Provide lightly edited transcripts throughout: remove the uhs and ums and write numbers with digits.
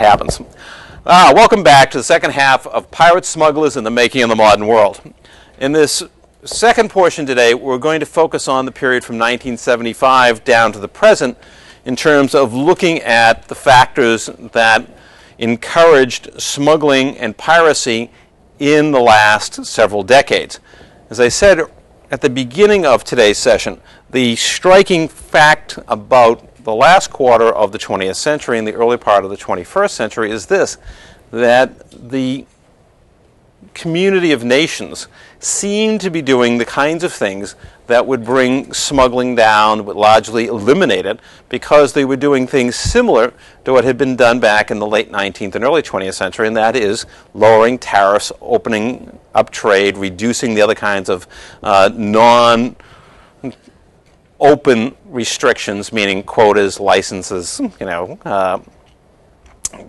happens. Welcome back to the second half of Pirate Smugglers in the Making of the Modern World. In this second portion today, we're going to focus on the period from 1975 down to the present in terms of looking at the factors that encouraged smuggling and piracy in the last several decades. As I said at the beginning of today's session, the striking fact about the last quarter of the 20th century and the early part of the 21st century is this, that the community of nations seem to be doing the kinds of things that would bring smuggling down, would largely eliminate it, because they were doing things similar to what had been done back in the late 19th and early 20th century, and that is lowering tariffs, opening up trade, reducing the other kinds of non-open restrictions, meaning quotas, licenses,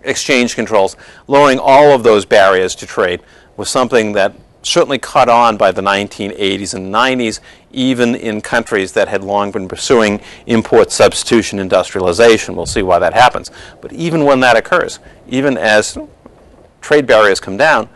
exchange controls. Lowering all of those barriers to trade was something that certainly caught on by the 1980s and 90s, even in countries that had long been pursuing import substitution industrialization. We'll see why that happens. But even when that occurs, even as trade barriers come down,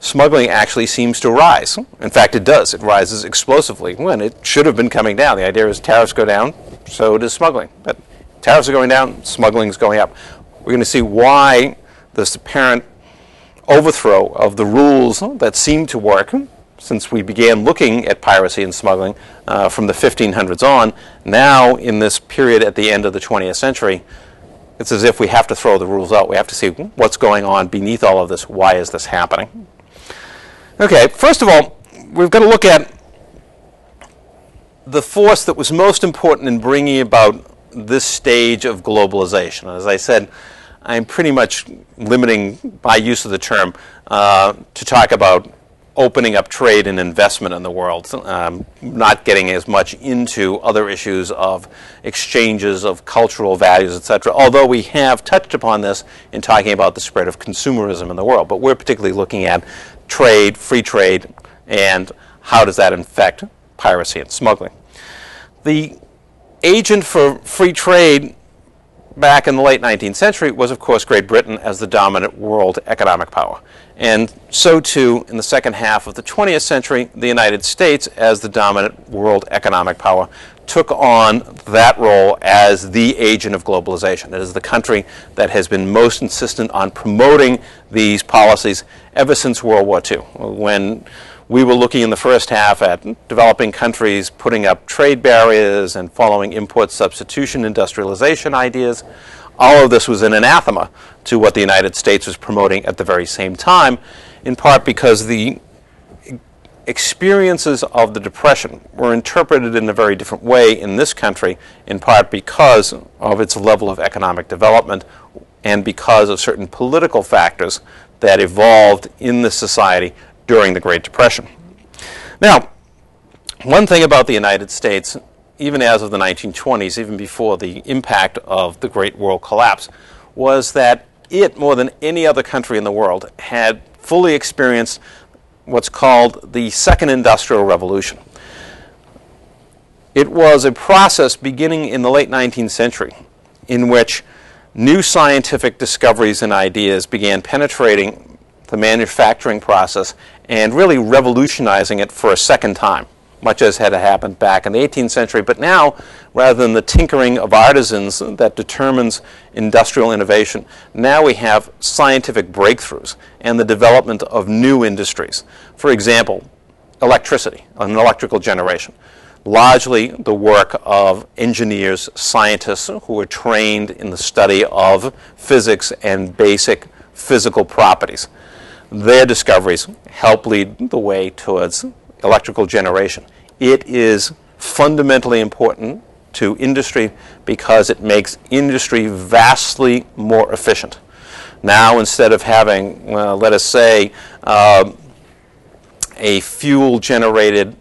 smuggling actually seems to rise. In fact, it does. It rises explosively when it should have been coming down. The idea is tariffs go down, so does smuggling. But tariffs are going down, smuggling is going up. We're going to see why this apparent overthrow of the rules that seem to work since we began looking at piracy and smuggling from the 1500s on. Now, in this period at the end of the 20th century, it's as if we have to throw the rules out. We have to see what's going on beneath all of this. Why is this happening? Okay, first of all, we've got to look at the force that was most important in bringing about this stage of globalization. As I said, I'm pretty much limiting my use of the term to talk about opening up trade and investment in the world, not getting as much into other issues of exchanges of cultural values, etc., although we have touched upon this in talking about the spread of consumerism in the world. But we're particularly looking at trade, free trade, and how does that affect piracy and smuggling. The agent for free trade back in the late 19th century was, of course, Great Britain as the dominant world economic power. And so, too, in the second half of the 20th century, the United States as the dominant world economic power took on that role as the agent of globalization. It is the country that has been most insistent on promoting these policies ever since World War II, when we were looking in the first half at developing countries putting up trade barriers and following import substitution industrialization ideas. All of this was an anathema to what the United States was promoting at the very same time, in part because the experiences of the Depression were interpreted in a very different way in this country, in part because of its level of economic development and because of certain political factors that evolved in this society during the Great Depression. Now, one thing about the United States, even as of the 1920s, even before the impact of the Great World Collapse, was that it, more than any other country in the world, had fully experienced what's called the Second Industrial Revolution. It was a process beginning in the late 19th century in which new scientific discoveries and ideas began penetrating the manufacturing process and really revolutionizing it for a second time, much as had happened back in the 18th century. But now, rather than the tinkering of artisans that determines industrial innovation, now we have scientific breakthroughs and the development of new industries. For example, electricity, and electrical generation. Largely the work of engineers, scientists who are trained in the study of physics and basic physical properties. Their discoveries help lead the way towards electrical generation. It is fundamentally important to industry because it makes industry vastly more efficient. Now, instead of having, let us say, a fuel-generated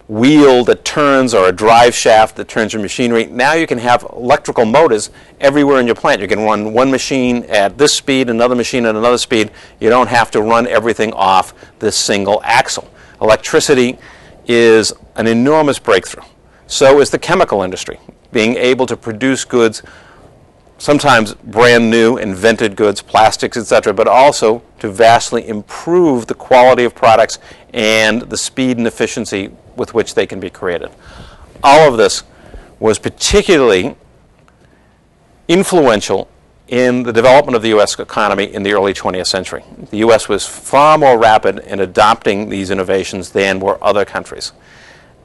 wheel that turns or a drive shaft that turns your machinery, now you can have electrical motors everywhere in your plant. You can run one machine at this speed, another machine at another speed. You don't have to run everything off this single axle. Electricity is an enormous breakthrough. So is the chemical industry, being able to produce goods sometimes brand new, invented goods, plastics, etc., but also to vastly improve the quality of products and the speed and efficiency with which they can be created. All of this was particularly influential in the development of the U.S. economy in the early 20th century. The U.S. was far more rapid in adopting these innovations than were other countries.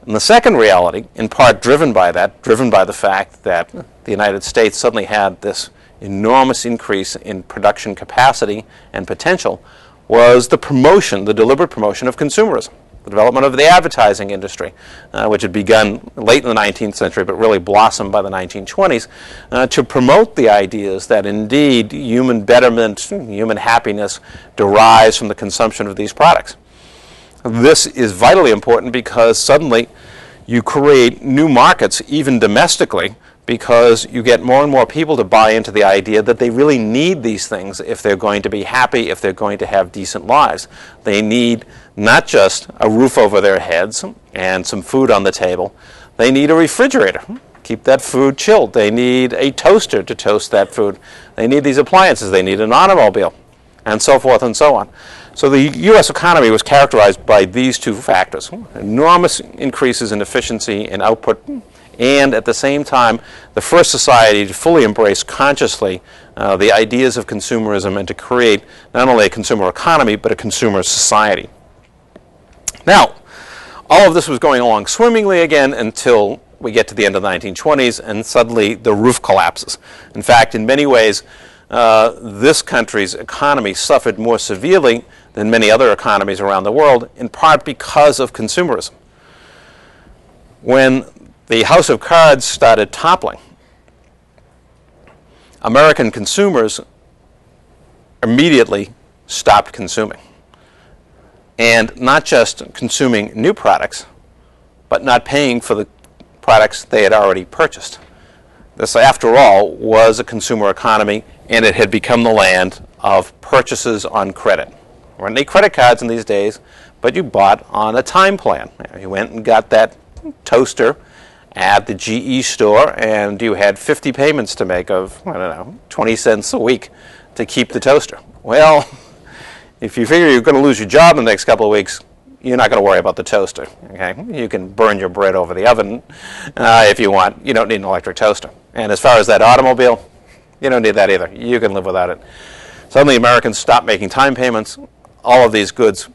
And the second reality, in part driven by that, driven by the fact that the United States suddenly had this enormous increase in production capacity and potential, was the promotion, the deliberate promotion of consumerism, the development of the advertising industry, which had begun late in the 19th century but really blossomed by the 1920s, to promote the ideas that indeed human betterment, human happiness derives from the consumption of these products. This is vitally important because suddenly you create new markets, even domestically, because you get more and more people to buy into the idea that they really need these things if they're going to be happy, if they're going to have decent lives. They need not just a roof over their heads and some food on the table. They need a refrigerator. Keep that food chilled. They need a toaster to toast that food. They need these appliances. They need an automobile, and so forth and so on. So the U.S. economy was characterized by these two factors: enormous increases in efficiency and output, and at the same time, the first society to fully embrace consciously the ideas of consumerism and to create not only a consumer economy, but a consumer society. Now, all of this was going along swimmingly again until we get to the end of the 1920s, and suddenly the roof collapses. In fact, in many ways, this country's economy suffered more severely than many other economies around the world, in part because of consumerism. When the house of cards started toppling, American consumers immediately stopped consuming. And not just consuming new products, but not paying for the products they had already purchased. This, after all, was a consumer economy, and it had become the land of purchases on credit. There weren't any credit cards in these days, but you bought on a time plan. You went and got that toaster at the GE store, and you had 50 payments to make of, 20 cents a week to keep the toaster. Well, if you figure you're going to lose your job in the next couple of weeks, you're not going to worry about the toaster. Okay? You can burn your bread over the oven if you want. You don't need an electric toaster. And as far as that automobile, you don't need that either. You can live without it. Suddenly Americans stopped making time payments. All of these goods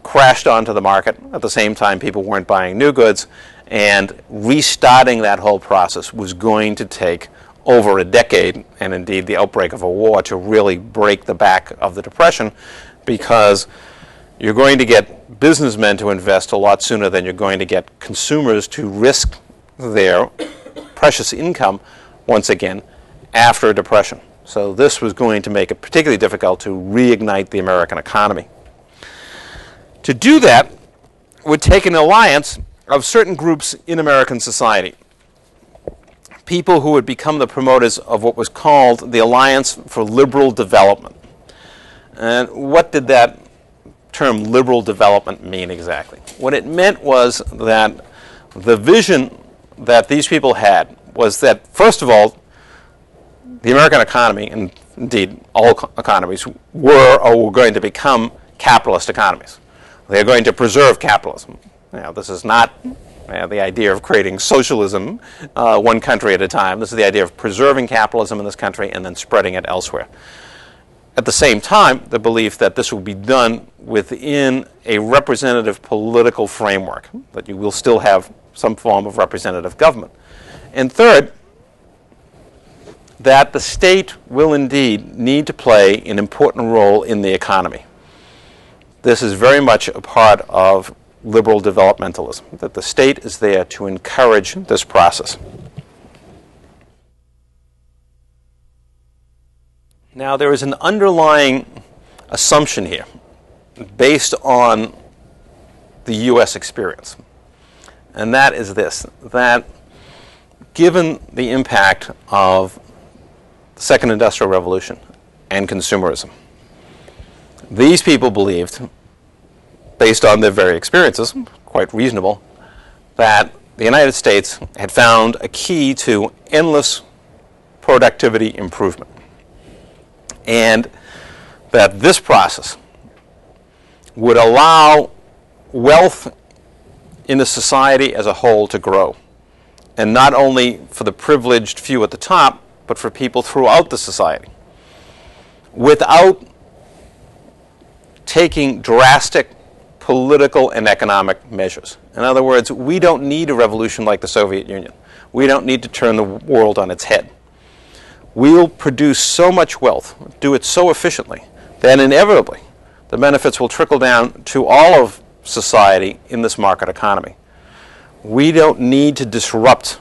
crashed onto the market. At the same time, people weren't buying new goods. And restarting that whole process was going to take over a decade, and indeed the outbreak of a war, to really break the back of the Depression, because you're going to get businessmen to invest a lot sooner than you're going to get consumers to risk their precious income once again after a depression. So this was going to make it particularly difficult to reignite the American economy. To do that would take an alliance of certain groups in American society, people who would become the promoters of what was called the Alliance for Liberal Development. And what did that term liberal development mean exactly? What it meant was that the vision that these people had was that, first of all, the American economy, and indeed all economies, were or were going to become capitalist economies. They are going to preserve capitalism. Now, this is not the idea of creating socialism one country at a time. This is the idea of preserving capitalism in this country and then spreading it elsewhere. At the same time, the belief that this will be done within a representative political framework, that you will still have some form of representative government. And third, that the state will indeed need to play an important role in the economy. This is very much a part of liberal developmentalism, that the state is there to encourage this process. Now, there is an underlying assumption here based on the U.S. experience, and that is this, that given the impact of the Second Industrial Revolution and consumerism, these people believed, based on their very experiences, quite reasonable, that the United States had found a key to endless productivity improvement. And that this process would allow wealth in the society as a whole to grow. And not only for the privileged few at the top, but for people throughout the society, without taking drastic political and economic measures. In other words, we don't need a revolution like the Soviet Union. We don't need to turn the world on its head. We'll produce so much wealth, do it so efficiently, that inevitably the benefits will trickle down to all of society in this market economy. We don't need to disrupt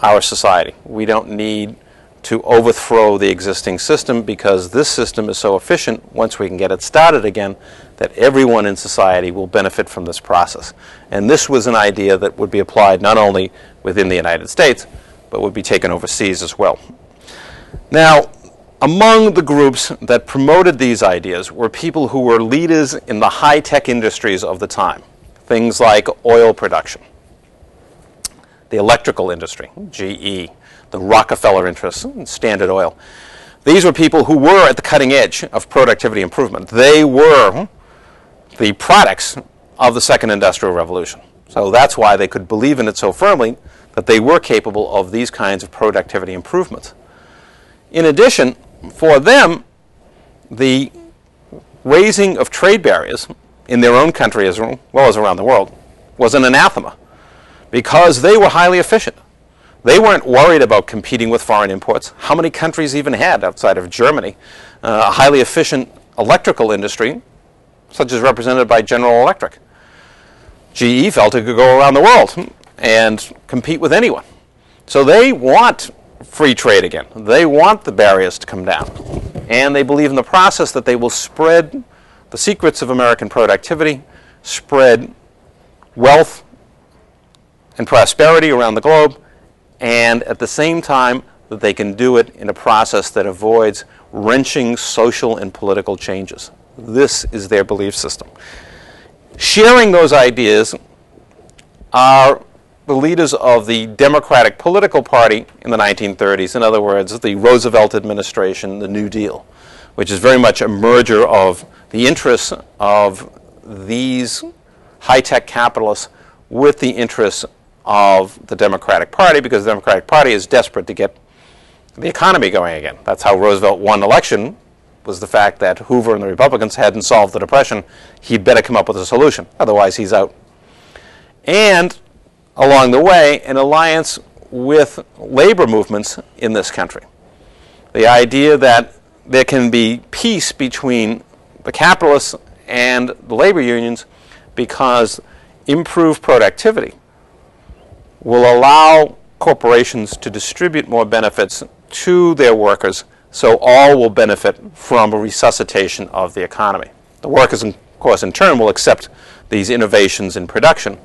our society. We don't need to overthrow the existing system, because this system is so efficient, once we can get it started again, that everyone in society will benefit from this process. And this was an idea that would be applied not only within the United States, but would be taken overseas as well. Now, among the groups that promoted these ideas were people who were leaders in the high-tech industries of the time, things like oil production, the electrical industry, GE, the Rockefeller interests, Standard Oil. These were people who were at the cutting edge of productivity improvement. They were the products of the Second Industrial Revolution. So that's why they could believe in it so firmly, that they were capable of these kinds of productivity improvements. In addition, for them, the raising of trade barriers in their own country as well as around the world was an anathema, because they were highly efficient. They weren't worried about competing with foreign imports. How many countries even had, outside of Germany, a highly efficient electrical industry, such as represented by General Electric? GE felt it could go around the world and compete with anyone. So they want free trade again. They want the barriers to come down. And they believe in the process that they will spread the secrets of American productivity, spread wealth and prosperity around the globe, and at the same time that they can do it in a process that avoids wrenching social and political changes. This is their belief system. Sharing those ideas are the leaders of the Democratic political party in the 1930s, in other words, the Roosevelt administration, the New Deal, which is very much a merger of the interests of these high-tech capitalists with the interests of the Democratic Party, because the Democratic Party is desperate to get the economy going again. That's how Roosevelt won the election, was the fact that Hoover and the Republicans hadn't solved the Depression. He'd better come up with a solution, otherwise he's out. And along the way, an alliance with labor movements in this country. The idea that there can be peace between the capitalists and the labor unions, because improved productivity will allow corporations to distribute more benefits to their workers, so all will benefit from a resuscitation of the economy. The workers, of course, in turn will accept these innovations in production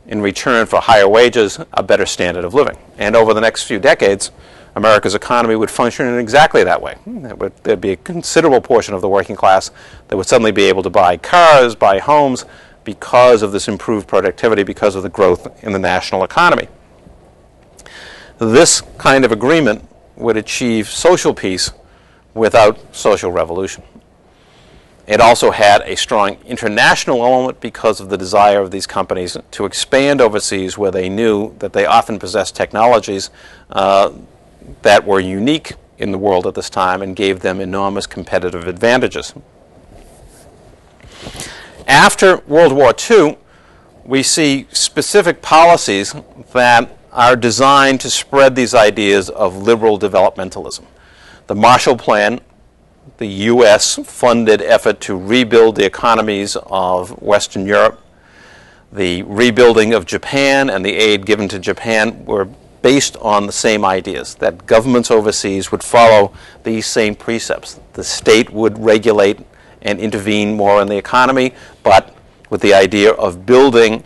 in return for higher wages, a better standard of living. And over the next few decades, America's economy would function in exactly that way. There'd be a considerable portion of the working class that would suddenly be able to buy cars, buy homes, because of this improved productivity, because of the growth in the national economy. This kind of agreement would achieve social peace without social revolution. It also had a strong international element because of the desire of these companies to expand overseas, where they knew that they often possessed technologies that were unique in the world at this time and gave them enormous competitive advantages. After World War II, we see specific policies that are designed to spread these ideas of liberal developmentalism. The Marshall Plan, the U.S.-funded effort to rebuild the economies of Western Europe, the rebuilding of Japan and the aid given to Japan were based on the same ideas, that governments overseas would follow these same precepts. The state would regulate and intervene more in the economy, but with the idea of building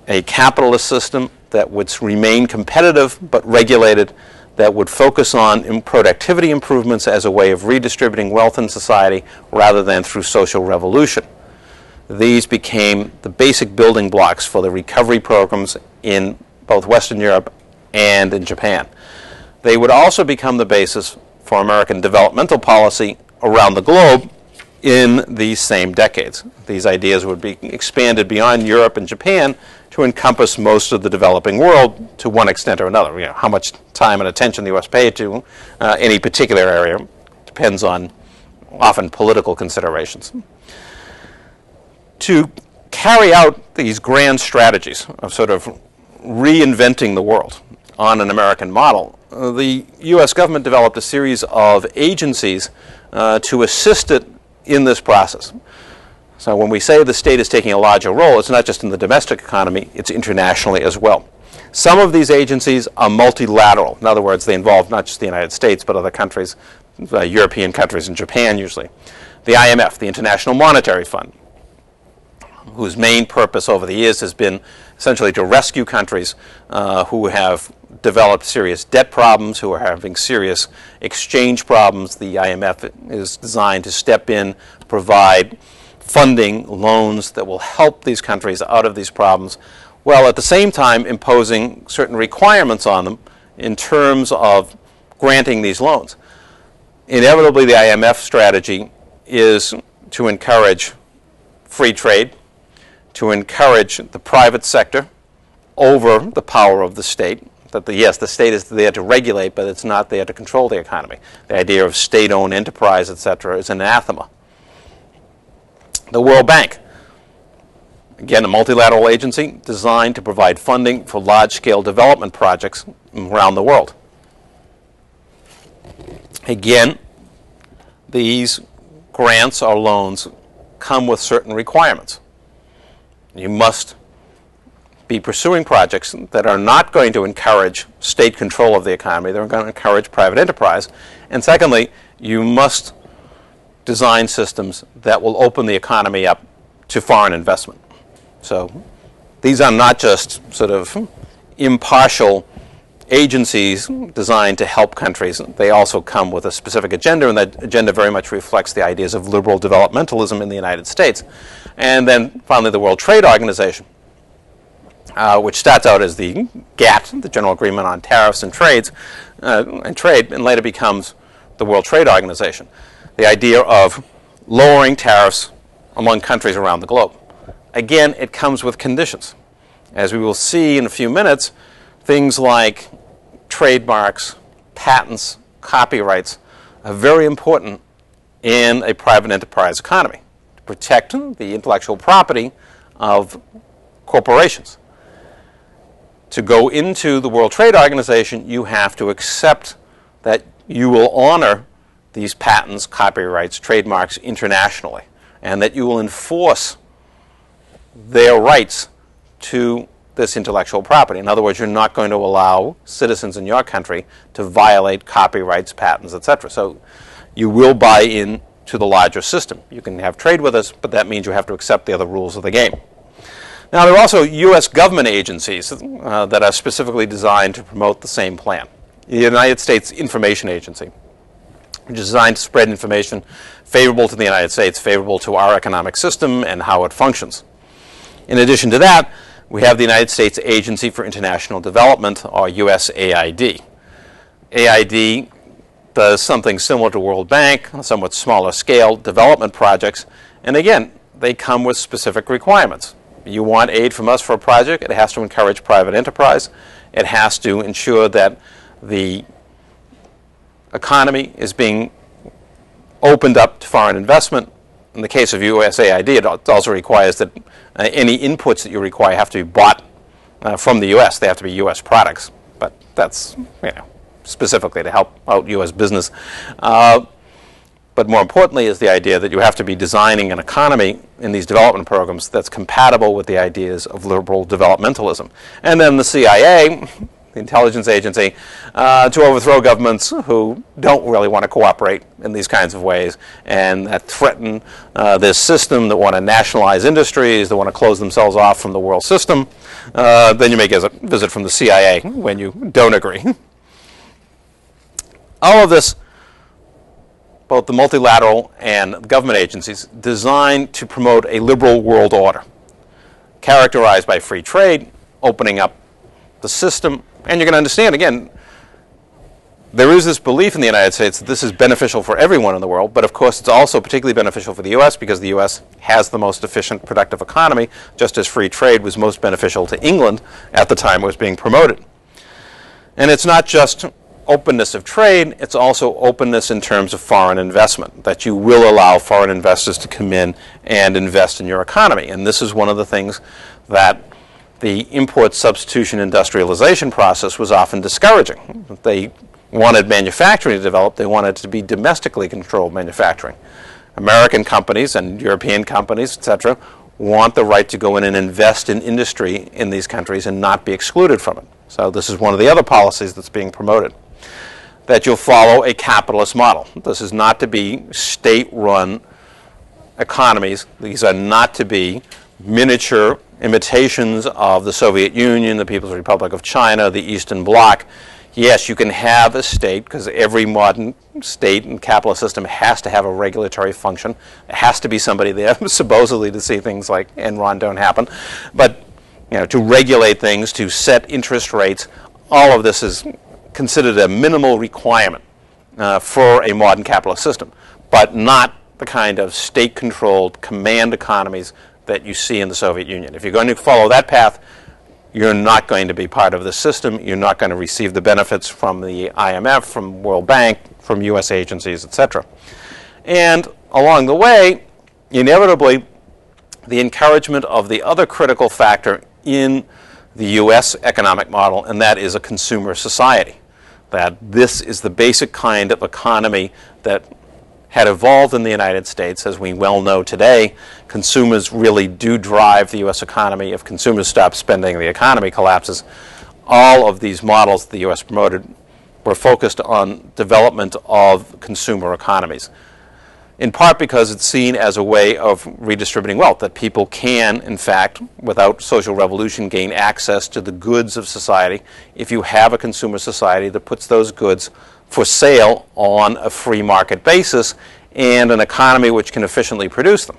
a capitalist system that would remain competitive but regulated, that would focus on productivity improvements as a way of redistributing wealth in society rather than through social revolution. These became the basic building blocks for the recovery programs in both Western Europe and in Japan. they would also become the basis for American developmental policy around the globe in these same decades. These ideas would be expanded beyond Europe and Japan to encompass most of the developing world to one extent or another. You know, how much time and attention the U.S. paid to any particular area depends on often political considerations. To carry out these grand strategies of sort of reinventing the world on an American model, the U.S. government developed a series of agencies to assist it in this process. So when we say the state is taking a larger role, it's not just in the domestic economy, it's internationally as well. Some of these agencies are multilateral. In other words, they involve not just the United States, but other countries, European countries and Japan usually. The IMF, the International Monetary Fund, whose main purpose over the years has been essentially to rescue countries who have developed serious debt problems, who are having serious exchange problems. The IMF is designed to step in, provide funding, loans that will help these countries out of these problems, while at the same time imposing certain requirements on them in terms of granting these loans. Inevitably, the IMF strategy is to encourage free trade, to encourage the private sector over the power of the state. That yes, the state is there to regulate, but it's not there to control the economy. The idea of state-owned enterprise, etc., is anathema. The World Bank, again, a multilateral agency designed to provide funding for large-scale development projects around the world. Again, these grants or loans come with certain requirements. You must be pursuing projects that are not going to encourage state control of the economy. They're going to encourage private enterprise. And secondly, you must design systems that will open the economy up to foreign investment. So these are not just sort of impartial agencies designed to help countries. They also come with a specific agenda, and that agenda very much reflects the ideas of liberal developmentalism in the United States. And then finally the World Trade Organization, which starts out as the GATT, the General Agreement on Tariffs and Trade, and later becomes the World Trade Organization. The idea of lowering tariffs among countries around the globe. Again, it comes with conditions. As we will see in a few minutes, things like trademarks, patents, copyrights are very important in a private enterprise economy to protect the intellectual property of corporations. To go into the World Trade Organization, you have to accept that you will honor these patents, copyrights, trademarks internationally, and that you will enforce their rights to this intellectual property. In other words, you're not going to allow citizens in your country to violate copyrights, patents, etc. So you will buy in to the larger system. You can have trade with us, but that means you have to accept the other rules of the game. Now, there are also U.S. government agencies that are specifically designed to promote the same plan. The United States Information Agency, which is designed to spread information favorable to the United States, favorable to our economic system and how it functions. In addition to that, we have the United States Agency for International Development, or USAID. AID does something similar to World Bank, somewhat smaller scale development projects, and again, they come with specific requirements. You want aid from us for a project, it has to encourage private enterprise. It has to ensure that the economy is being opened up to foreign investment. In the case of USAID, it also requires that any inputs that you require have to be bought from the U.S. They have to be U.S. products, but that's specifically to help out U.S. business. But more importantly is the idea that you have to be designing an economy in these development programs that's compatible with the ideas of liberal developmentalism. And then the CIA, the intelligence agency, to overthrow governments who don't really want to cooperate in these kinds of ways and that threaten this system, that want to nationalize industries, that want to close themselves off from the world system. Then you may get a visit from the CIA when you don't agree. All of this, both the multilateral and government agencies, designed to promote a liberal world order, characterized by free trade, opening up the system. And you're going to understand, again, there is this belief in the United States that this is beneficial for everyone in the world, but of course it's also particularly beneficial for the U.S. because the U.S. has the most efficient, productive economy, just as free trade was most beneficial to England at the time it was being promoted. And it's not just openness of trade, it's also openness in terms of foreign investment, that you will allow foreign investors to come in and invest in your economy. And this is one of the things that the import substitution industrialization process was often discouraging. They wanted manufacturing to develop, they wanted it to be domestically controlled manufacturing. American companies and European companies, etc., want the right to go in and invest in industry in these countries and not be excluded from it. So this is one of the other policies that's being promoted, that you'll follow a capitalist model. This is not to be state-run economies. These are not to be miniature imitations of the Soviet Union, the People's Republic of China, the Eastern Bloc. Yes, you can have a state, because every modern state and capitalist system has to have a regulatory function. There has to be somebody there, supposedly, to see things like Enron don't happen. But to regulate things, to set interest rates, all of this is considered a minimal requirement for a modern capitalist system, but not the kind of state-controlled command economies that you see in the Soviet Union. If you're going to follow that path, you're not going to be part of the system. You're not going to receive the benefits from the IMF, from World Bank, from U.S. agencies, etc. And along the way, inevitably, the encouragement of the other critical factor in the U.S. economic model, and that is a consumer society. That this is the basic kind of economy that had evolved in the United States. As we well know today, consumers really do drive the U.S. economy. If consumers stop spending, the economy collapses. All of these models the U.S. promoted were focused on development of consumer economies, in part because it's seen as a way of redistributing wealth, that people can, in fact, without social revolution, gain access to the goods of society if you have a consumer society that puts those goods for sale on a free market basis and an economy which can efficiently produce them.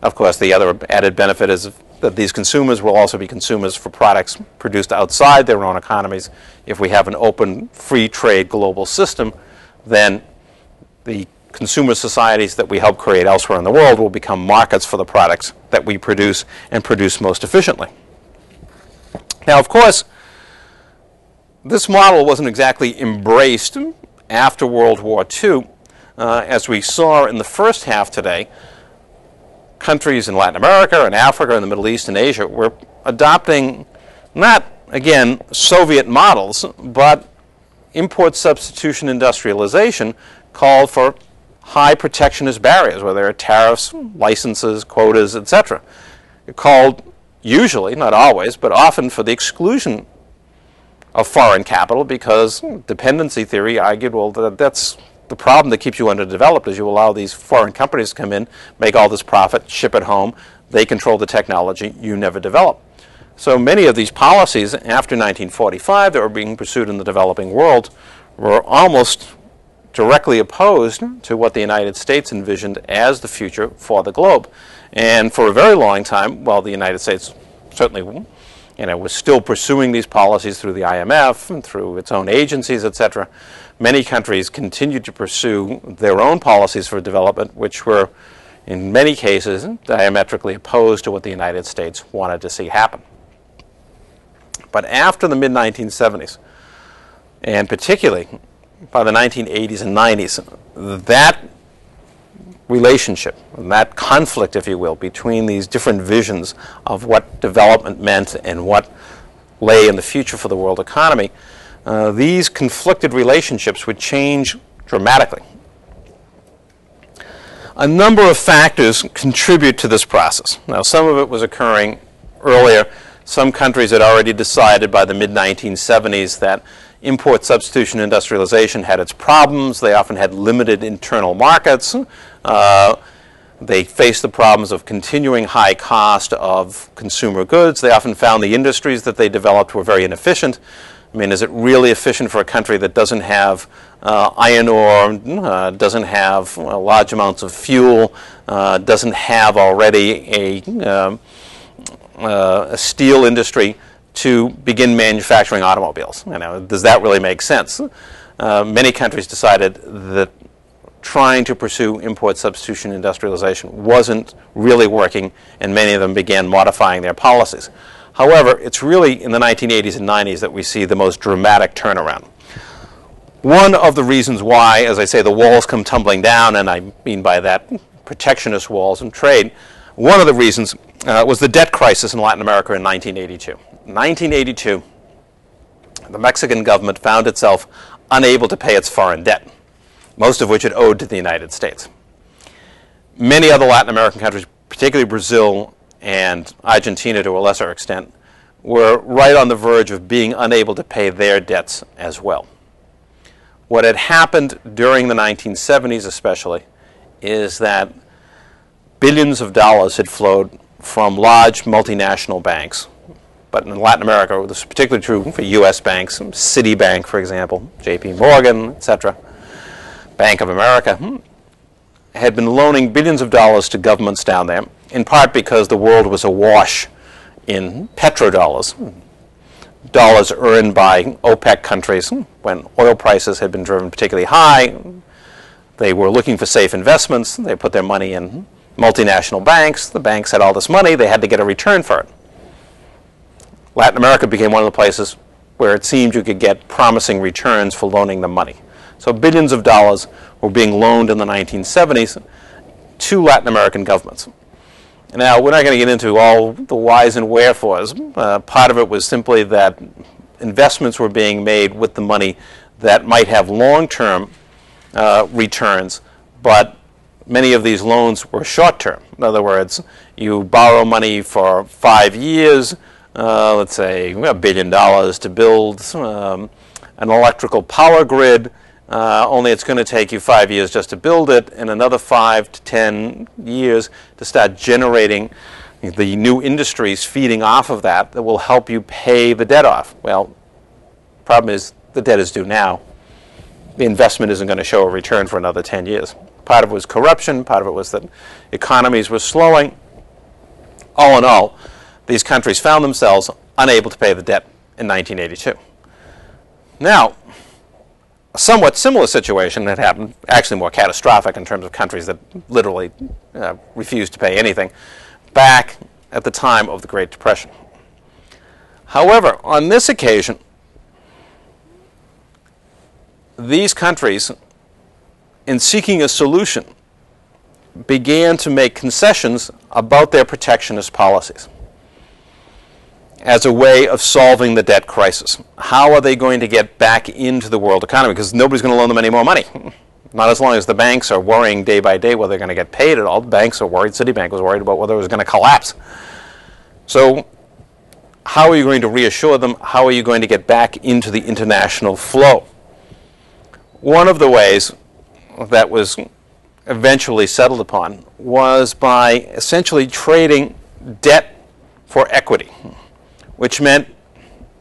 Of course, the other added benefit is that these consumers will also be consumers for products produced outside their own economies. If we have an open, free trade global system, then the consumer societies that we help create elsewhere in the world will become markets for the products that we produce and produce most efficiently. Now, of course, this model wasn't exactly embraced after World War II. As we saw in the first half today, countries in Latin America and Africa and the Middle East and Asia were adopting not, again, Soviet models, but import substitution industrialization called for high protectionist barriers, where there are tariffs, licenses, quotas, etc. Called usually, not always, but often for the exclusion of foreign capital, because dependency theory argued, well, that's the problem that keeps you underdeveloped, is you allow these foreign companies to come in, make all this profit, ship it home, they control the technology, you never develop. So many of these policies after 1945 that were being pursued in the developing world were almost directly opposed to what the United States envisioned as the future for the globe. And for a very long time, while the United States certainly was still pursuing these policies through the IMF and through its own agencies, etc., many countries continued to pursue their own policies for development, which were, in many cases, diametrically opposed to what the United States wanted to see happen. But after the mid-1970s, and particularly by the 1980s and 90s, that relationship, that conflict, if you will, between these different visions of what development meant and what lay in the future for the world economy, these conflicted relationships would change dramatically. A number of factors contribute to this process. Now, some of it was occurring earlier. Some countries had already decided by the mid-1970s that import substitution industrialization had its problems. They often had limited internal markets. They faced the problems of continuing high cost of consumer goods. They often found the industries that they developed were very inefficient. I mean, is it really efficient for a country that doesn't have iron ore, doesn't have large amounts of fuel, doesn't have already a steel industry to begin manufacturing automobiles? Does that really make sense? many countries decided that trying to pursue import substitution industrialization wasn't really working, and many of them began modifying their policies. However, it's really in the 1980s and 90s that we see the most dramatic turnaround. One of the reasons why, as I say, the walls come tumbling down, and I mean by that protectionist walls and trade, one of the reasons was the debt crisis in Latin America in 1982. In 1982, the Mexican government found itself unable to pay its foreign debt, most of which it owed to the United States. Many other Latin American countries, particularly Brazil and Argentina to a lesser extent, were right on the verge of being unable to pay their debts as well. What had happened during the 1970s especially is that billions of dollars had flowed from large multinational banks. But in Latin America, this is particularly true for U.S. banks, Citibank, for example, J.P. Morgan, etc., Bank of America, had been loaning billions of dollars to governments down there, in part because the world was awash in petrodollars, dollars earned by OPEC countries when oil prices had been driven particularly high. They were looking for safe investments. They put their money in multinational banks. The banks had all this money. They had to get a return for it. Latin America became one of the places where it seemed you could get promising returns for loaning them money. So billions of dollars were being loaned in the 1970s to Latin American governments. Now, we're not going to get into all the whys and wherefores. Part of it was simply that investments were being made with the money that might have long-term returns, but many of these loans were short-term. In other words, you borrow money for 5 years, let's say $1 billion to build an electrical power grid, only it's going to take you 5 years just to build it, and another 5 to 10 years to start generating the new industries feeding off of that that will help you pay the debt off. Well, the problem is the debt is due now. The investment isn't going to show a return for another 10 years. Part of it was corruption, part of it was that economies were slowing. All in all, these countries found themselves unable to pay the debt in 1982. Now, a somewhat similar situation had happened, actually more catastrophic in terms of countries that literally refused to pay anything, back at the time of the Great Depression. However, on this occasion, these countries, in seeking a solution, began to make concessions about their protectionist policies as a way of solving the debt crisis. How are they going to get back into the world economy? Because nobody's going to loan them any more money. Not as long as the banks are worrying day by day whether they're going to get paid at all. The banks are worried. Citibank was worried about whether it was going to collapse. So how are you going to reassure them? How are you going to get back into the international flow? One of the ways that was eventually settled upon was by essentially trading debt for equity, which meant,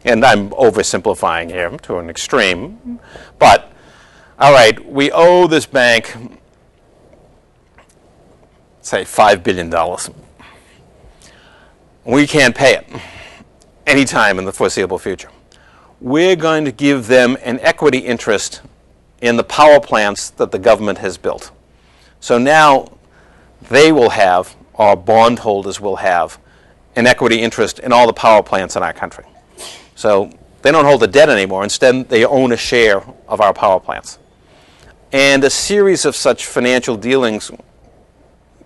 and I'm oversimplifying here to an extreme, but all right, we owe this bank, say, $5 billion. We can't pay it anytime in the foreseeable future. We're going to give them an equity interest in the power plants that the government has built. So now they will have, or bondholders will have, an equity interest in all the power plants in our country. So they don't hold the debt anymore. Instead, they own a share of our power plants. And a series of such financial dealings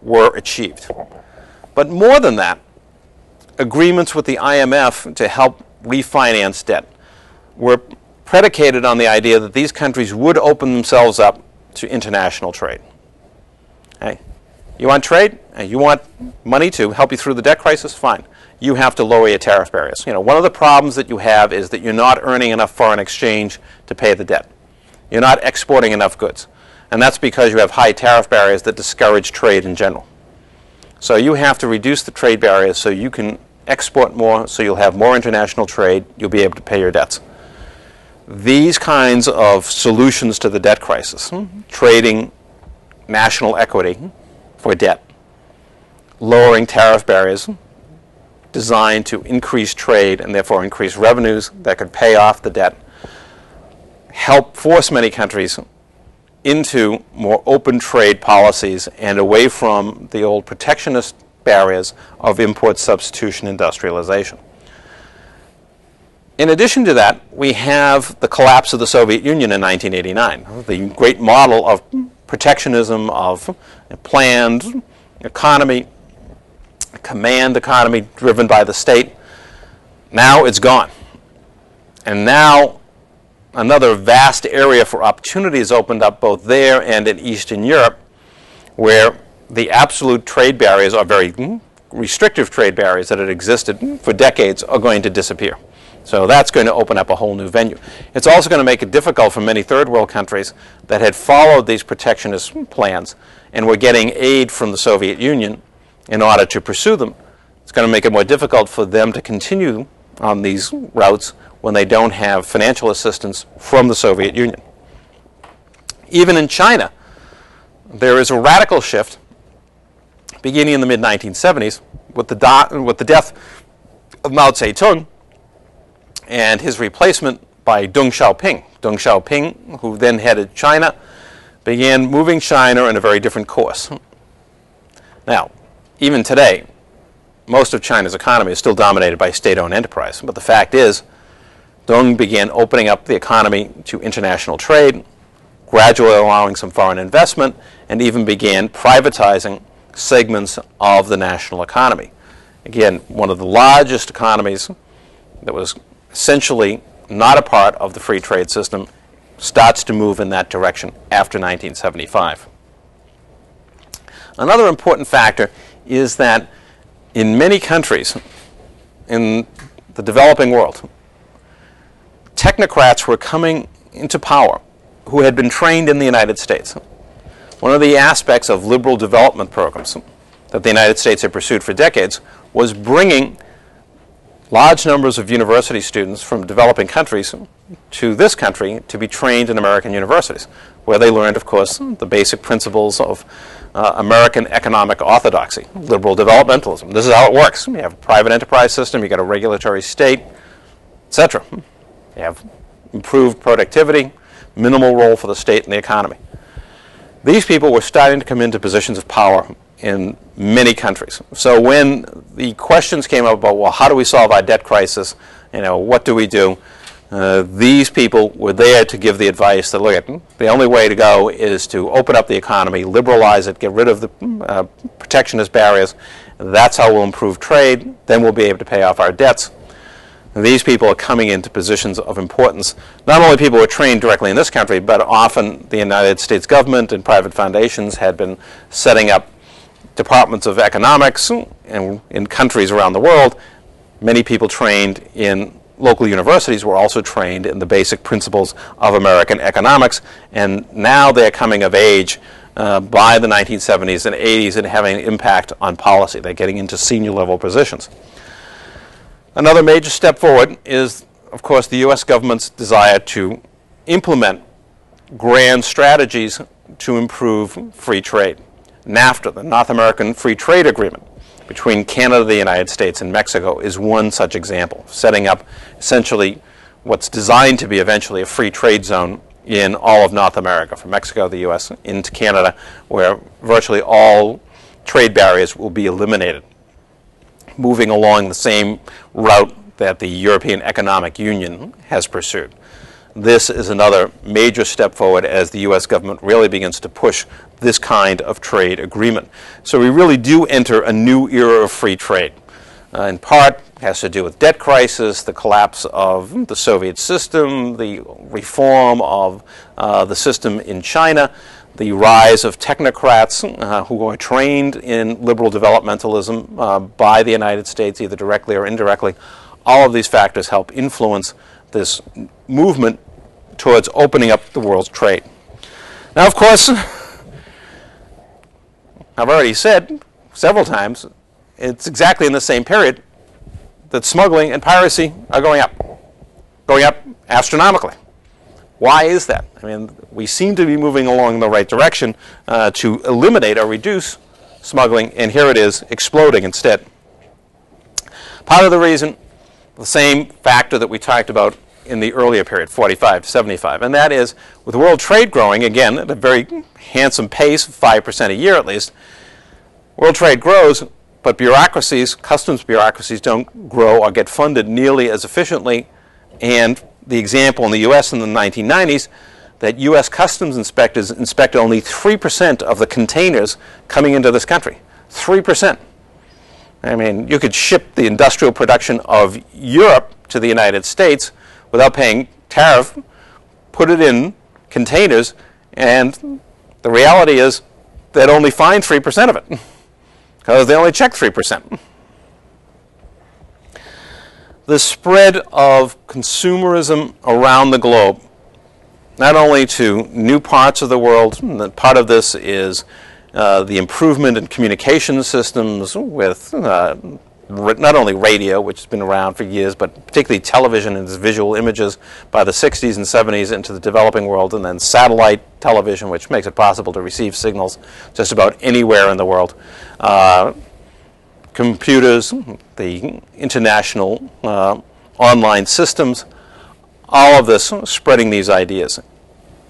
were achieved. But more than that, agreements with the IMF to help refinance debt were predicated on the idea that these countries would open themselves up to international trade. Hey, you want trade? You want money to help you through the debt crisis? Fine. You have to lower your tariff barriers. You know, one of the problems that you have is that you're not earning enough foreign exchange to pay the debt. You're not exporting enough goods. And that's because you have high tariff barriers that discourage trade in general. So you have to reduce the trade barriers so you can export more, so you'll have more international trade, you'll be able to pay your debts. These kinds of solutions to the debt crisis, trading national equity for debt, lowering tariff barriers, designed to increase trade and therefore increase revenues that could pay off the debt, help force many countries into more open trade policies and away from the old protectionist barriers of import substitution industrialization. In addition to that, we have the collapse of the Soviet Union in 1989, the great model of protectionism, of a planned economy, a command economy driven by the state. Now it's gone. And now another vast area for opportunities opened up both there and in Eastern Europe, where the absolute trade barriers are very restrictive trade barriers that had existed for decades are going to disappear. So that's going to open up a whole new venue. It's also going to make it difficult for many third world countries that had followed these protectionist plans and were getting aid from the Soviet Union in order to pursue them. It's going to make it more difficult for them to continue on these routes when they don't have financial assistance from the Soviet Union. Even in China, there is a radical shift beginning in the mid-1970s with the death of Mao Zedong and his replacement by Deng Xiaoping. Deng Xiaoping, who then headed China, began moving China in a very different course. Now, even today, most of China's economy is still dominated by state-owned enterprise. But the fact is, Deng began opening up the economy to international trade, gradually allowing some foreign investment, and even began privatizing segments of the national economy. Again, one of the largest economies that was essentially not a part of the free trade system starts to move in that direction after 1975. Another important factor is that in many countries in the developing world, technocrats were coming into power who had been trained in the United States. One of the aspects of liberal development programs that the United States had pursued for decades was bringing large numbers of university students from developing countries to this country to be trained in American universities, where they learned, of course, the basic principles of American economic orthodoxy, liberal developmentalism. This is how it works. You have a private enterprise system, you got a regulatory state, etc. You have improved productivity, minimal role for the state in the economy. These people were starting to come into positions of power in many countries. So when the questions came up about, well, how do we solve our debt crisis? What do we do? These people were there to give the advice that, look, the only way to go is to open up the economy, liberalize it, get rid of the protectionist barriers. That's how we'll improve trade. Then we'll be able to pay off our debts. And these people are coming into positions of importance. Not only people who are trained directly in this country, but often the United States government and private foundations had been setting up departments of economics in countries around the world. Many people trained in local universities were also trained in the basic principles of American economics, and now they're coming of age by the 1970s and 80s and having an impact on policy. They're getting into senior level positions. Another major step forward is, of course, the U.S. government's desire to implement grand strategies to improve free trade. NAFTA, the North American Free Trade Agreement between Canada, the United States, and Mexico is one such example, setting up essentially what's designed to be eventually a free trade zone in all of North America, from Mexico, the U.S., into Canada, where virtually all trade barriers will be eliminated, moving along the same route that the European Economic Union has pursued. This is another major step forward as the U.S. government really begins to push this kind of trade agreement. So we really do enter a new era of free trade. In part, has to do with debt crisis, the collapse of the Soviet system, the reform of the system in China, the rise of technocrats who are trained in liberal developmentalism by the United States, either directly or indirectly. All of these factors help influence this movement towards opening up the world's trade. Now, of course, I've already said several times, it's exactly in the same period that smuggling and piracy are going up astronomically. Why is that? I mean, we seem to be moving along in the right direction to eliminate or reduce smuggling, and here it is exploding instead. Part of the reason, the same factor that we talked about in the earlier period, 45 to 75. And that is, with world trade growing, again, at a very handsome pace, 5% a year at least, world trade grows, but bureaucracies, customs bureaucracies, don't grow or get funded nearly as efficiently. And the example in the U.S. in the 1990s, that U.S. customs inspectors inspect only 3% of the containers coming into this country. 3%. I mean, you could ship the industrial production of Europe to the United States without paying tariff, put it in containers, and the reality is they'd only find 3% of it because they only check 3%. The spread of consumerism around the globe, not only to new parts of the world, and part of this is the improvement in communication systems with not only radio, which has been around for years, but particularly television and its visual images by the 60s and 70s into the developing world, and then satellite television, which makes it possible to receive signals just about anywhere in the world. Computers, the international online systems, all of this spreading these ideas.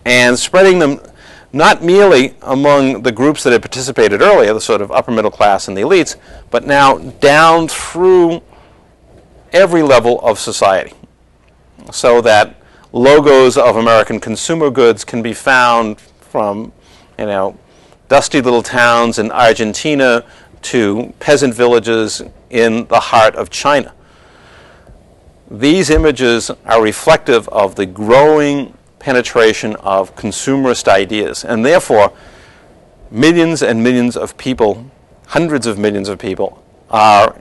And spreading them not merely among the groups that had participated earlier, the sort of upper middle class and the elites, but now down through every level of society, so that logos of American consumer goods can be found from, dusty little towns in Argentina to peasant villages in the heart of China. These images are reflective of the growing penetration of consumerist ideas, and therefore millions and millions of people, hundreds of millions of people, are,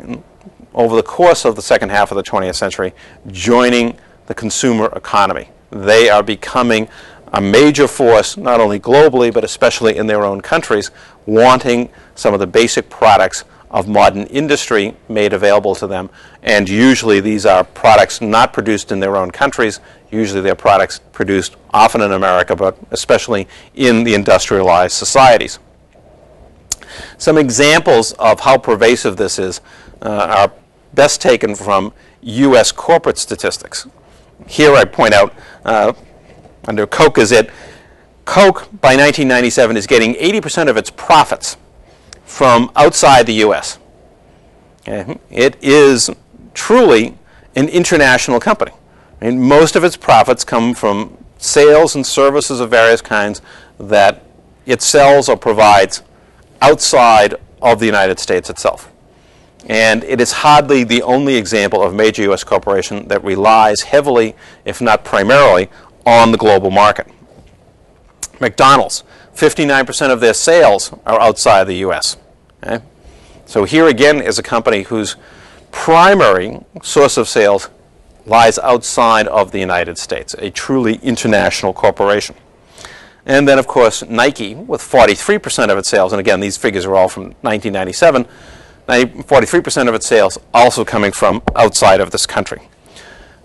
over the course of the second half of the 20th century, joining the consumer economy. They are becoming a major force, not only globally, but especially in their own countries, wanting some of the basic products of modern industry made available to them. And usually these are products not produced in their own countries. Usually they're products produced often in America, but especially in the industrialized societies. Some examples of how pervasive this is are best taken from U.S. corporate statistics. Here I point out, under Coke is it, Coke by 1997 is getting 80% of its profits from outside the U.S. Okay? It is truly an international company. I mean, most of its profits come from sales and services of various kinds that it sells or provides outside of the United States itself. And it is hardly the only example of a major U.S. corporation that relies heavily, if not primarily, on the global market. McDonald's, 59% of their sales are outside the U.S. Okay? So here again is a company whose primary source of sales lies outside of the United States, a truly international corporation. And then, of course, Nike, with 43% of its sales, and again, these figures are all from 1997, 43% of its sales also coming from outside of this country.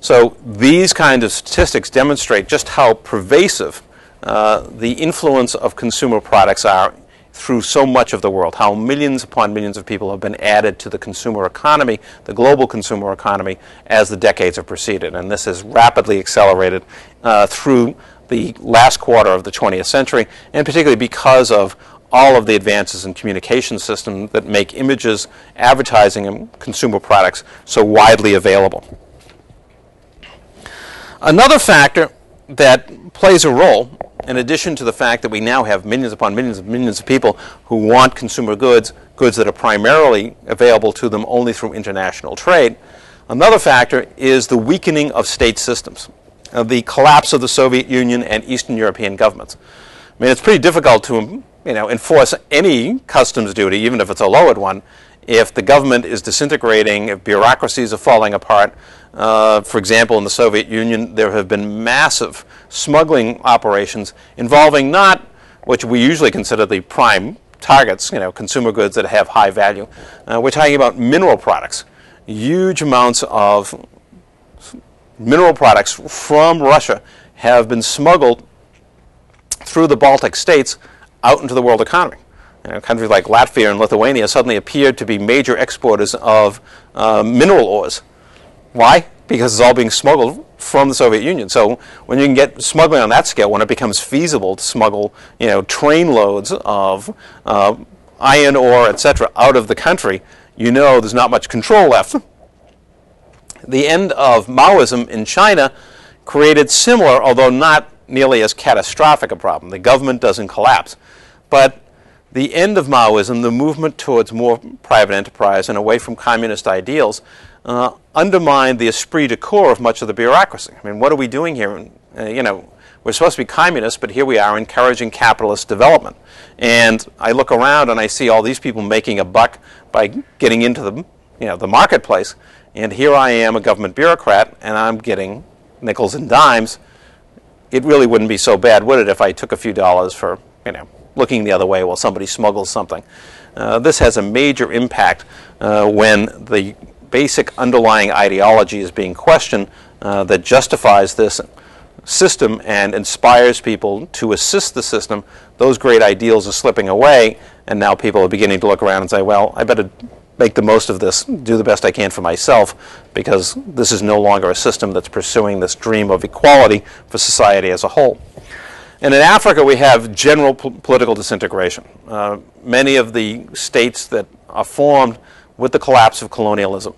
So these kinds of statistics demonstrate just how pervasive the influence of consumer products are through so much of the world, how millions upon millions of people have been added to the consumer economy, the global consumer economy, as the decades have proceeded. And this has rapidly accelerated through the last quarter of the 20th century, and particularly because of all of the advances in communication systems that make images, advertising, and consumer products so widely available. Another factor that plays a role, in addition to the fact that we now have millions upon millions of people who want consumer goods, goods that are primarily available to them only through international trade, another factor is the weakening of state systems, the collapse of the Soviet Union and Eastern European governments. I mean, it's pretty difficult to enforce any customs duty, even if it's a lowered one, if the government is disintegrating, if bureaucracies are falling apart. For example, in the Soviet Union, there have been massive smuggling operations involving not what we usually consider the prime targets, consumer goods that have high value. We're talking about mineral products. Huge amounts of mineral products from Russia have been smuggled through the Baltic states out into the world economy. Countries like Latvia and Lithuania suddenly appeared to be major exporters of mineral ores. Why? Because it's all being smuggled from the Soviet Union. So when you can get smuggling on that scale, when it becomes feasible to smuggle, train loads of iron ore, etc., out of the country, there's not much control left. The end of Maoism in China created similar, although not nearly as catastrophic a problem. The government doesn't collapse. But the end of Maoism, the movement towards more private enterprise and away from communist ideals, undermined the esprit de corps of much of the bureaucracy. I mean, what are we doing here? We're supposed to be communists, but here we are encouraging capitalist development. And I look around and I see all these people making a buck by getting into the marketplace. And here I am, a government bureaucrat, and I'm getting nickels and dimes. It really wouldn't be so bad, would it, if I took a few dollars for, looking the other way while somebody smuggles something. This has a major impact when the basic underlying ideology is being questioned that justifies this system and inspires people to assist the system. Those great ideals are slipping away, and now people are beginning to look around and say, well, I better make the most of this, do the best I can for myself, because this is no longer a system that's pursuing this dream of equality for society as a whole. And in Africa, we have general political disintegration. Many of the states that are formed with the collapse of colonialism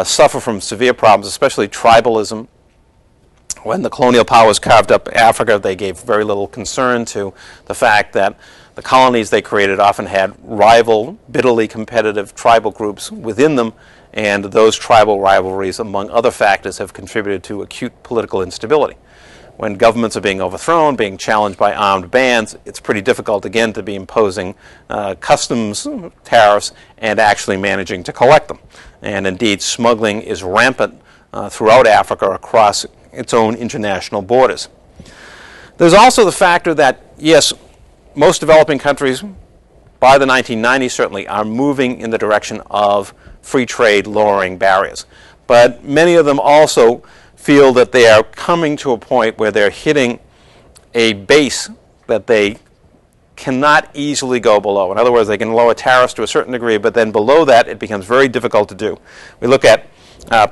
suffer from severe problems, especially tribalism. When the colonial powers carved up Africa, they gave very little concern to the fact that the colonies they created often had rival, bitterly competitive tribal groups within them, and those tribal rivalries, among other factors, have contributed to acute political instability. When governments are being overthrown, being challenged by armed bands, it's pretty difficult, again, to be imposing customs tariffs and actually managing to collect them. And indeed, smuggling is rampant throughout Africa across its own international borders. There's also the factor that, yes, most developing countries, by the 1990s certainly, are moving in the direction of free trade, lowering barriers. But many of them also feel that they are coming to a point where they're hitting a base that they cannot easily go below. In other words, they can lower tariffs to a certain degree, but then below that it becomes very difficult to do. We look at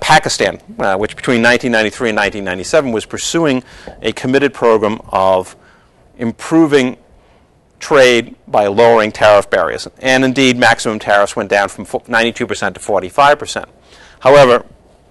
Pakistan, which between 1993 and 1997 was pursuing a committed program of improving trade by lowering tariff barriers. And indeed, maximum tariffs went down from 92% to 45%. However,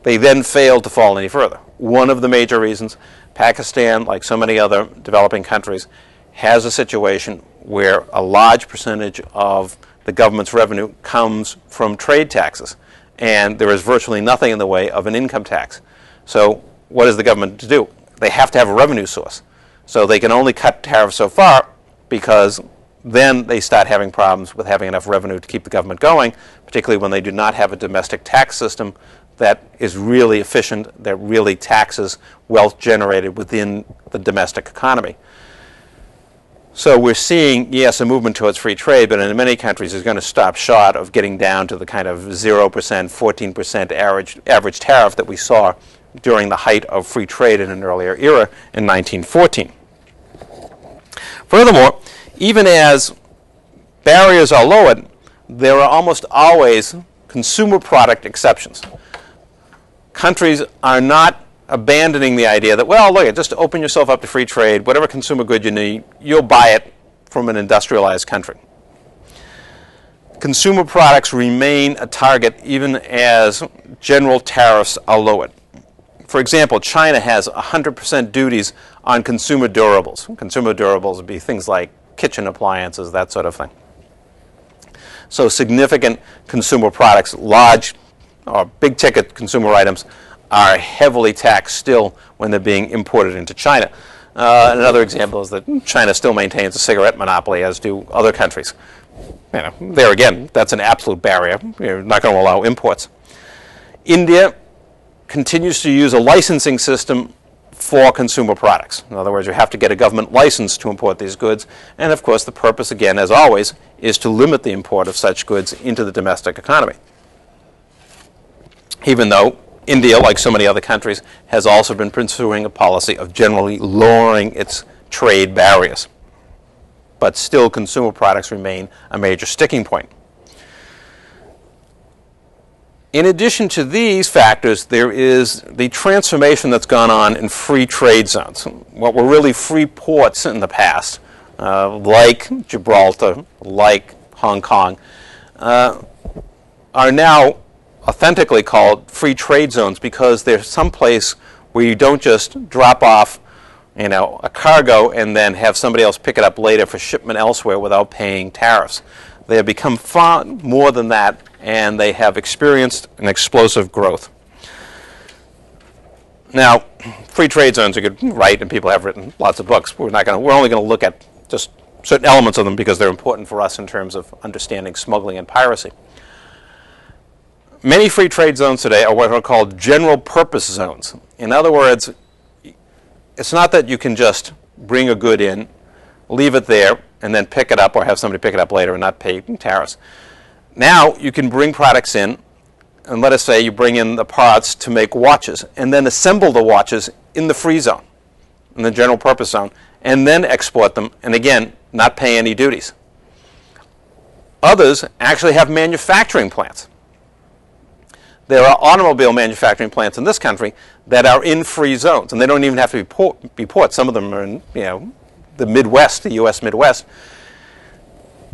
they then failed to fall any further. One of the major reasons, Pakistan, like so many other developing countries, has a situation where a large percentage of the government's revenue comes from trade taxes, and there is virtually nothing in the way of an income tax. So what is the government to do? They have to have a revenue source. So they can only cut tariffs so far, because then they start having problems with having enough revenue to keep the government going, particularly when they do not have a domestic tax system that is really efficient, that really taxes wealth generated within the domestic economy. So we're seeing, yes, a movement towards free trade, but in many countries it's going to stop short of getting down to the kind of 0%, 14% average tariff that we saw during the height of free trade in an earlier era in 1914. Furthermore, even as barriers are lowered, there are almost always consumer product exceptions. Countries are not abandoning the idea that, well, look, just open yourself up to free trade, whatever consumer good you need, you'll buy it from an industrialized country. Consumer products remain a target even as general tariffs are lowered. For example, China has 100% duties on consumer durables. Consumer durables would be things like kitchen appliances, that sort of thing. So significant consumer products, large or big ticket consumer items, are heavily taxed still when they're being imported into China. Another example is that China still maintains a cigarette monopoly, as do other countries. There again, that's an absolute barrier. You're not going to allow imports. India continues to use a licensing system for consumer products. In other words, you have to get a government license to import these goods. And of course, the purpose, again, as always, is to limit the import of such goods into the domestic economy. Even though India, like so many other countries, has also been pursuing a policy of generally lowering its trade barriers. But still, consumer products remain a major sticking point. In addition to these factors, there is the transformation that's gone on in free trade zones. What were really free ports in the past, like Gibraltar, like Hong Kong, are now authentically called free trade zones because they're someplace where you don't just drop off, a cargo and then have somebody else pick it up later for shipment elsewhere without paying tariffs. They have become far more than that, and they have experienced an explosive growth. Now, free trade zones are good, right, and people have written lots of books. We're only going to look at just certain elements of them because they're important for us in terms of understanding smuggling and piracy. Many free trade zones today are what are called general purpose zones. In other words, it's not that you can just bring a good in, leave it there, and then pick it up or have somebody pick it up later and not pay tariffs. Now you can bring products in, and let us say you bring in the parts to make watches, and then assemble the watches in the free zone, in the general purpose zone, and then export them, and again, not pay any duties. Others actually have manufacturing plants. There are automobile manufacturing plants in this country that are in free zones, and they don't even have to be ports. Some of them are in, the Midwest, the U.S. Midwest.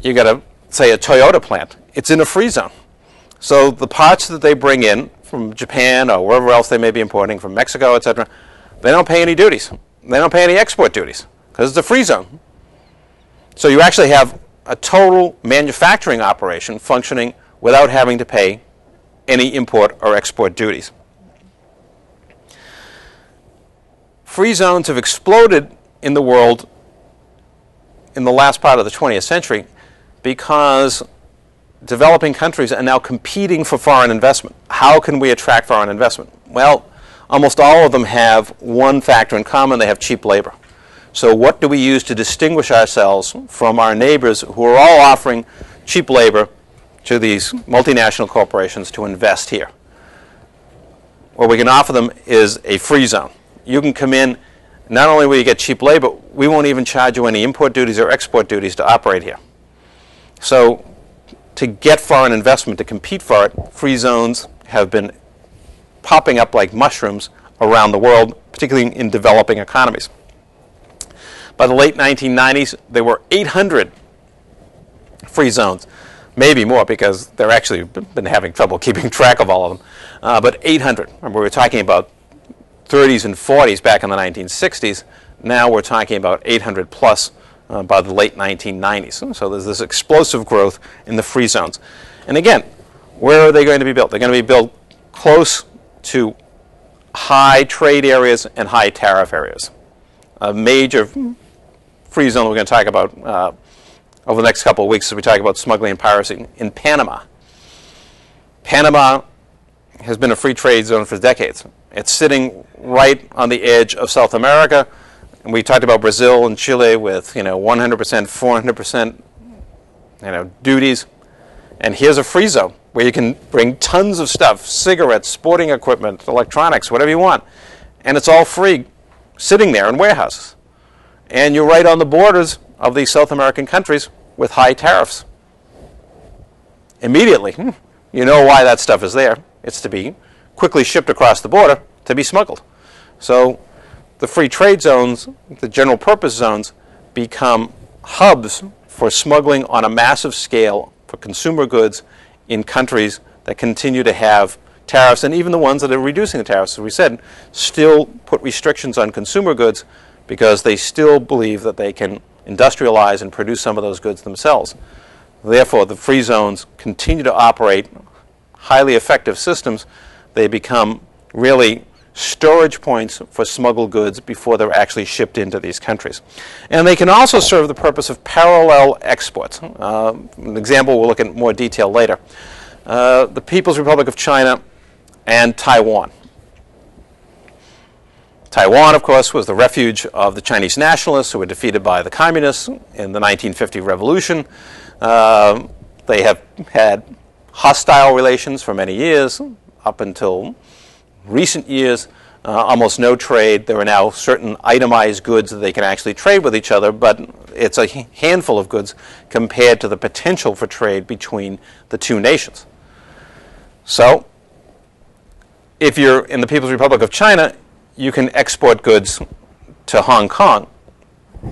You got to say a Toyota plant. It's in a free zone. So the parts that they bring in from Japan or wherever else they may be importing, from Mexico, etc., they don't pay any duties. They don't pay any export duties because it's a free zone. So you actually have a total manufacturing operation functioning without having to pay any import or export duties. Free zones have exploded in the world in the last part of the 20th century because developing countries are now competing for foreign investment. How can we attract foreign investment? Well, almost all of them have one factor in common. They have cheap labor. So what do we use to distinguish ourselves from our neighbors who are all offering cheap labor to these multinational corporations to invest here? What we can offer them is a free zone. You can come in, not only will you get cheap labor, we won't even charge you any import duties or export duties to operate here. So to get foreign investment, to compete for it, free zones have been popping up like mushrooms around the world, particularly in developing economies. By the late 1990s, there were 800 free zones. Maybe more because they're actually been having trouble keeping track of all of them. But 800. Remember, we were talking about 30s and 40s back in the 1960s. Now we're talking about 800 plus by the late 1990s. So there's this explosive growth in the free zones. And again, where are they going to be built? They're going to be built close to high trade areas and high tariff areas. A major free zone we're going to talk about over the next couple of weeks as we talk about smuggling and piracy in Panama. Panama has been a free trade zone for decades. It's sitting right on the edge of South America. And we talked about Brazil and Chile with 100%, 400% duties. And here's a free zone where you can bring tons of stuff, cigarettes, sporting equipment, electronics, whatever you want. And it's all free sitting there in warehouses. And you're right on the borders of these South American countries with high tariffs. Immediately, you know why that stuff is there. It's to be quickly shipped across the border to be smuggled. So the free trade zones, the general purpose zones, become hubs for smuggling on a massive scale for consumer goods in countries that continue to have tariffs, and even the ones that are reducing the tariffs, as we said, still put restrictions on consumer goods because they still believe that they can industrialize and produce some of those goods themselves. Therefore, the free zones continue to operate highly effective systems. They become really storage points for smuggled goods before they're actually shipped into these countries. And they can also serve the purpose of parallel exports. An example we'll look at in more detail later. The People's Republic of China and Taiwan. Taiwan, of course, was the refuge of the Chinese nationalists who were defeated by the communists in the 1950 revolution. They have had hostile relations for many years, up until recent years, almost no trade. There are now certain itemized goods that they can actually trade with each other, but it's a handful of goods compared to the potential for trade between the two nations. So if you're in the People's Republic of China, you can export goods to Hong Kong.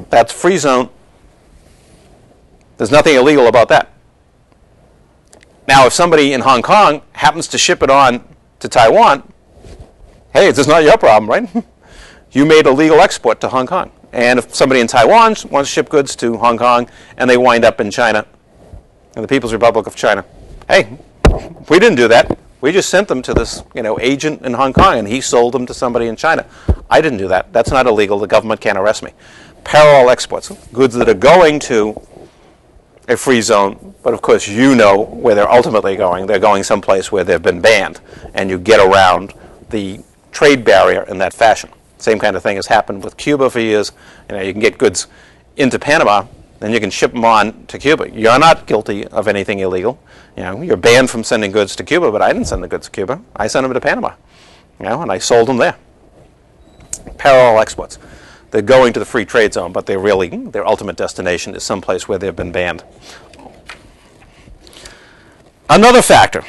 That's free zone. There's nothing illegal about that. Now, if somebody in Hong Kong happens to ship it on to Taiwan, hey, this is not your problem, right? You made a legal export to Hong Kong. And if somebody in Taiwan wants to ship goods to Hong Kong and they wind up in China, in the People's Republic of China, hey, we didn't do that. We just sent them to this, agent in Hong Kong, and he sold them to somebody in China. I didn't do that. That's not illegal. The government can't arrest me. Parallel exports, goods that are going to a free zone, but of course you know where they're ultimately going. They're going someplace where they've been banned, and you get around the trade barrier in that fashion. Same kind of thing has happened with Cuba for years. You can get goods into Panama, then you can ship them on to Cuba. You're not guilty of anything illegal. You're banned from sending goods to Cuba, but I didn't send the goods to Cuba. I sent them to Panama, and I sold them there. Parallel exports. They're going to the free trade zone, but their ultimate destination is someplace where they've been banned. Another factor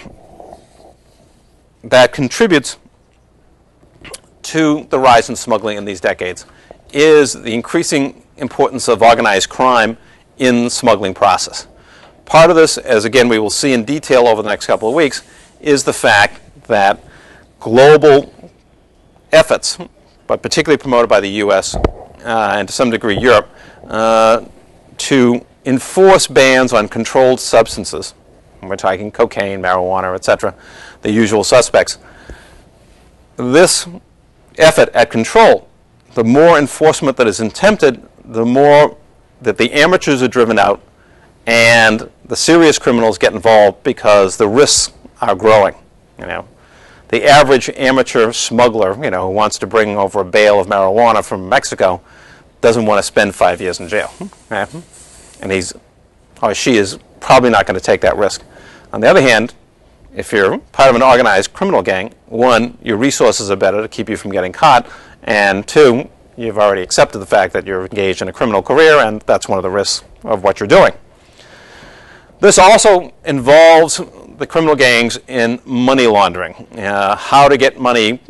that contributes to the rise in smuggling in these decades is the increasing importance of organized crime in the smuggling process. Part of this, as again we will see in detail over the next couple of weeks, is the fact that global efforts, but particularly promoted by the U.S. And to some degree Europe, to enforce bans on controlled substances, we're talking cocaine, marijuana, etc., the usual suspects. This effort at control, the more enforcement that is attempted, the more that the amateurs are driven out and the serious criminals get involved because the risks are growing. The average amateur smuggler, who wants to bring over a bale of marijuana from Mexico, doesn't want to spend 5 years in jail. And he's or she is probably not going to take that risk. On the other hand, if you're part of an organized criminal gang, one, your resources are better to keep you from getting caught, and two, you've already accepted the fact that you're engaged in a criminal career, and that's one of the risks of what you're doing. This also involves the criminal gangs in money laundering, how to get money,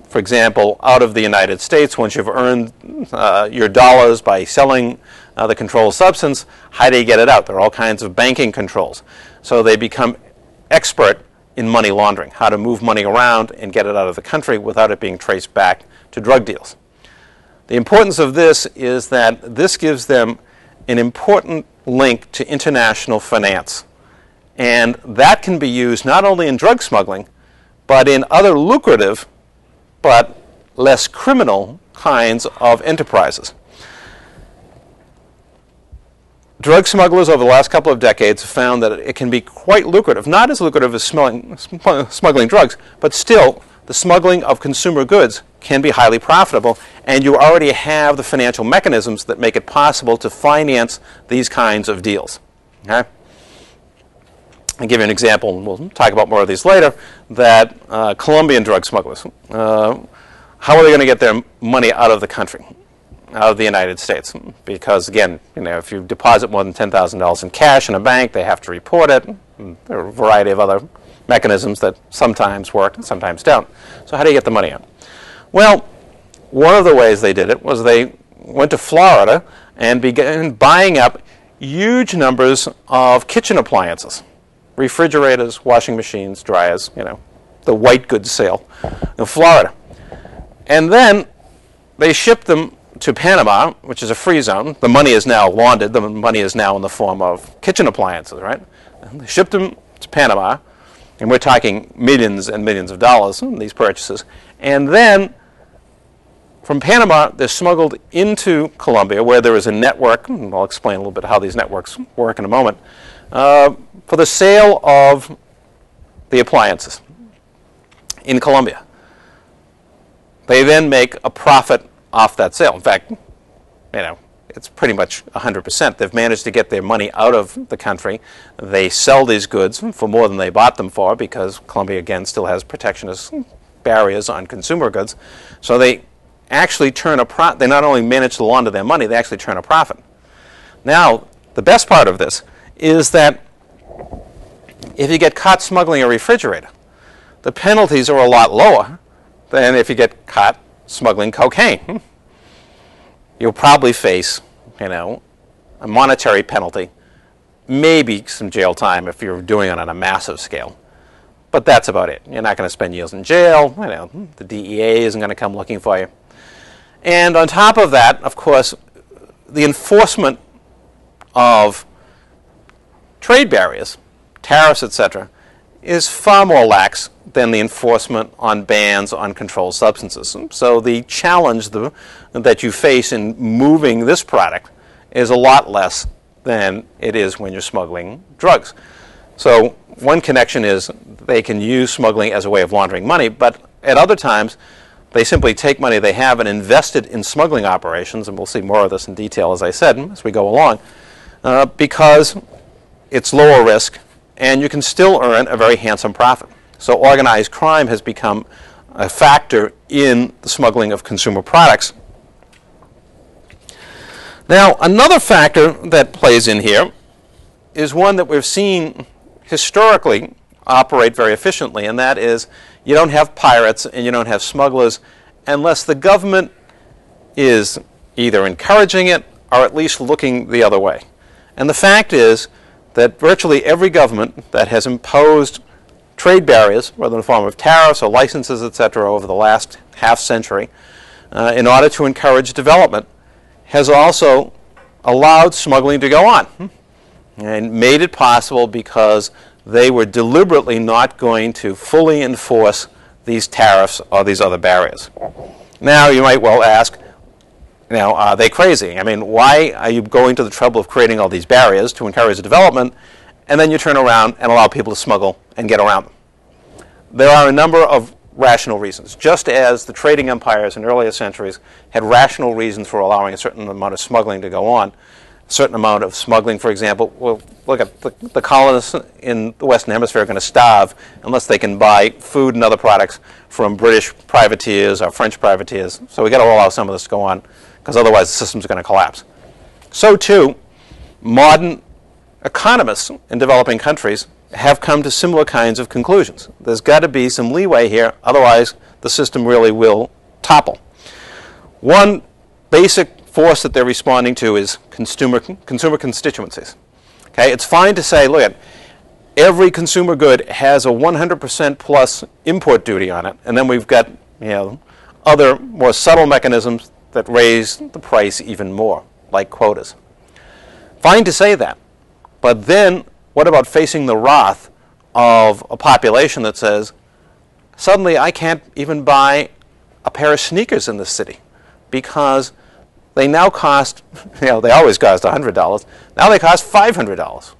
for example, out of the United States once you've earned your dollars by selling the controlled substance. How do you get it out? There are all kinds of banking controls. So they become expert in money laundering, how to move money around and get it out of the country without it being traced back to drug deals. The importance of this is that this gives them an important link to international finance. And that can be used not only in drug smuggling, but in other lucrative but less criminal kinds of enterprises. Drug smugglers over the last couple of decades have found that it can be quite lucrative, not as lucrative as smuggling drugs, but still the smuggling of consumer goods can be highly profitable, and you already have the financial mechanisms that make it possible to finance these kinds of deals. Okay? I'll give you an example, and we'll talk about more of these later, that Colombian drug smugglers, how are they going to get their money out of the country, out of the United States? Because, again, if you deposit more than $10,000 in cash in a bank, they have to report it. There are a variety of other mechanisms that sometimes work and sometimes don't. So how do you get the money out? Well, one of the ways they did it was they went to Florida and began buying up huge numbers of kitchen appliances, refrigerators, washing machines, dryers, the white goods sale in Florida. And then they shipped them to Panama, which is a free zone. The money is now laundered. The money is now in the form of kitchen appliances, right? And they shipped them to Panama, and we're talking millions and millions of dollars in these purchases. And then from Panama, they're smuggled into Colombia, where there is a network, and I'll explain a little bit how these networks work in a moment, for the sale of the appliances in Colombia. They then make a profit off that sale. In fact, it's pretty much 100%. They've managed to get their money out of the country. They sell these goods for more than they bought them for, because Colombia, again, still has protectionist barriers on consumer goods. So they actually turn a profit. They not only manage to launder their money, they actually turn a profit. Now, the best part of this is that if you get caught smuggling a refrigerator, the penalties are a lot lower than if you get caught smuggling cocaine. You'll probably face, a monetary penalty, maybe some jail time if you're doing it on a massive scale. But that's about it. You're not going to spend years in jail. The DEA isn't going to come looking for you. And on top of that, of course, the enforcement of trade barriers, tariffs, etc., is far more lax than the enforcement on bans on controlled substances. So the challenge that you face in moving this product is a lot less than it is when you're smuggling drugs. So one connection is they can use smuggling as a way of laundering money, but at other times they simply take money they have and invest it in smuggling operations, and we'll see more of this in detail, as I said, as we go along, because it's lower risk and you can still earn a very handsome profit. So organized crime has become a factor in the smuggling of consumer products. Now, another factor that plays in here is one that we've seen historically operate very efficiently, and that is you don't have pirates and you don't have smugglers unless the government is either encouraging it or at least looking the other way. And the fact is that virtually every government that has imposed trade barriers, whether in the form of tariffs or licenses, etc., over the last half century, in order to encourage development, has also allowed smuggling to go on and made it possible because they were deliberately not going to fully enforce these tariffs or these other barriers. Now, you might well ask, are they crazy? I mean, why are you going to the trouble of creating all these barriers to encourage development, and then you turn around and allow people to smuggle and get around them? There are a number of rational reasons. Just as the trading empires in earlier centuries had rational reasons for allowing a certain amount of smuggling to go on, a certain amount of smuggling, for example, well, look at the colonists in the Western Hemisphere are going to starve unless they can buy food and other products from British privateers or French privateers. So we've got to allow some of this to go on, because otherwise the systems are going to collapse. So too, modern economists in developing countries have come to similar kinds of conclusions. There's got to be some leeway here, otherwise the system really will topple. One basic force that they're responding to is consumer constituencies. Okay, it's fine to say, look, every consumer good has a 100% plus import duty on it, and then we've got other more subtle mechanisms that raise the price even more, like quotas. Fine to say that, but then what about facing the wrath of a population that says, suddenly I can't even buy a pair of sneakers in this city because they now cost, they always cost $100, now they cost $500.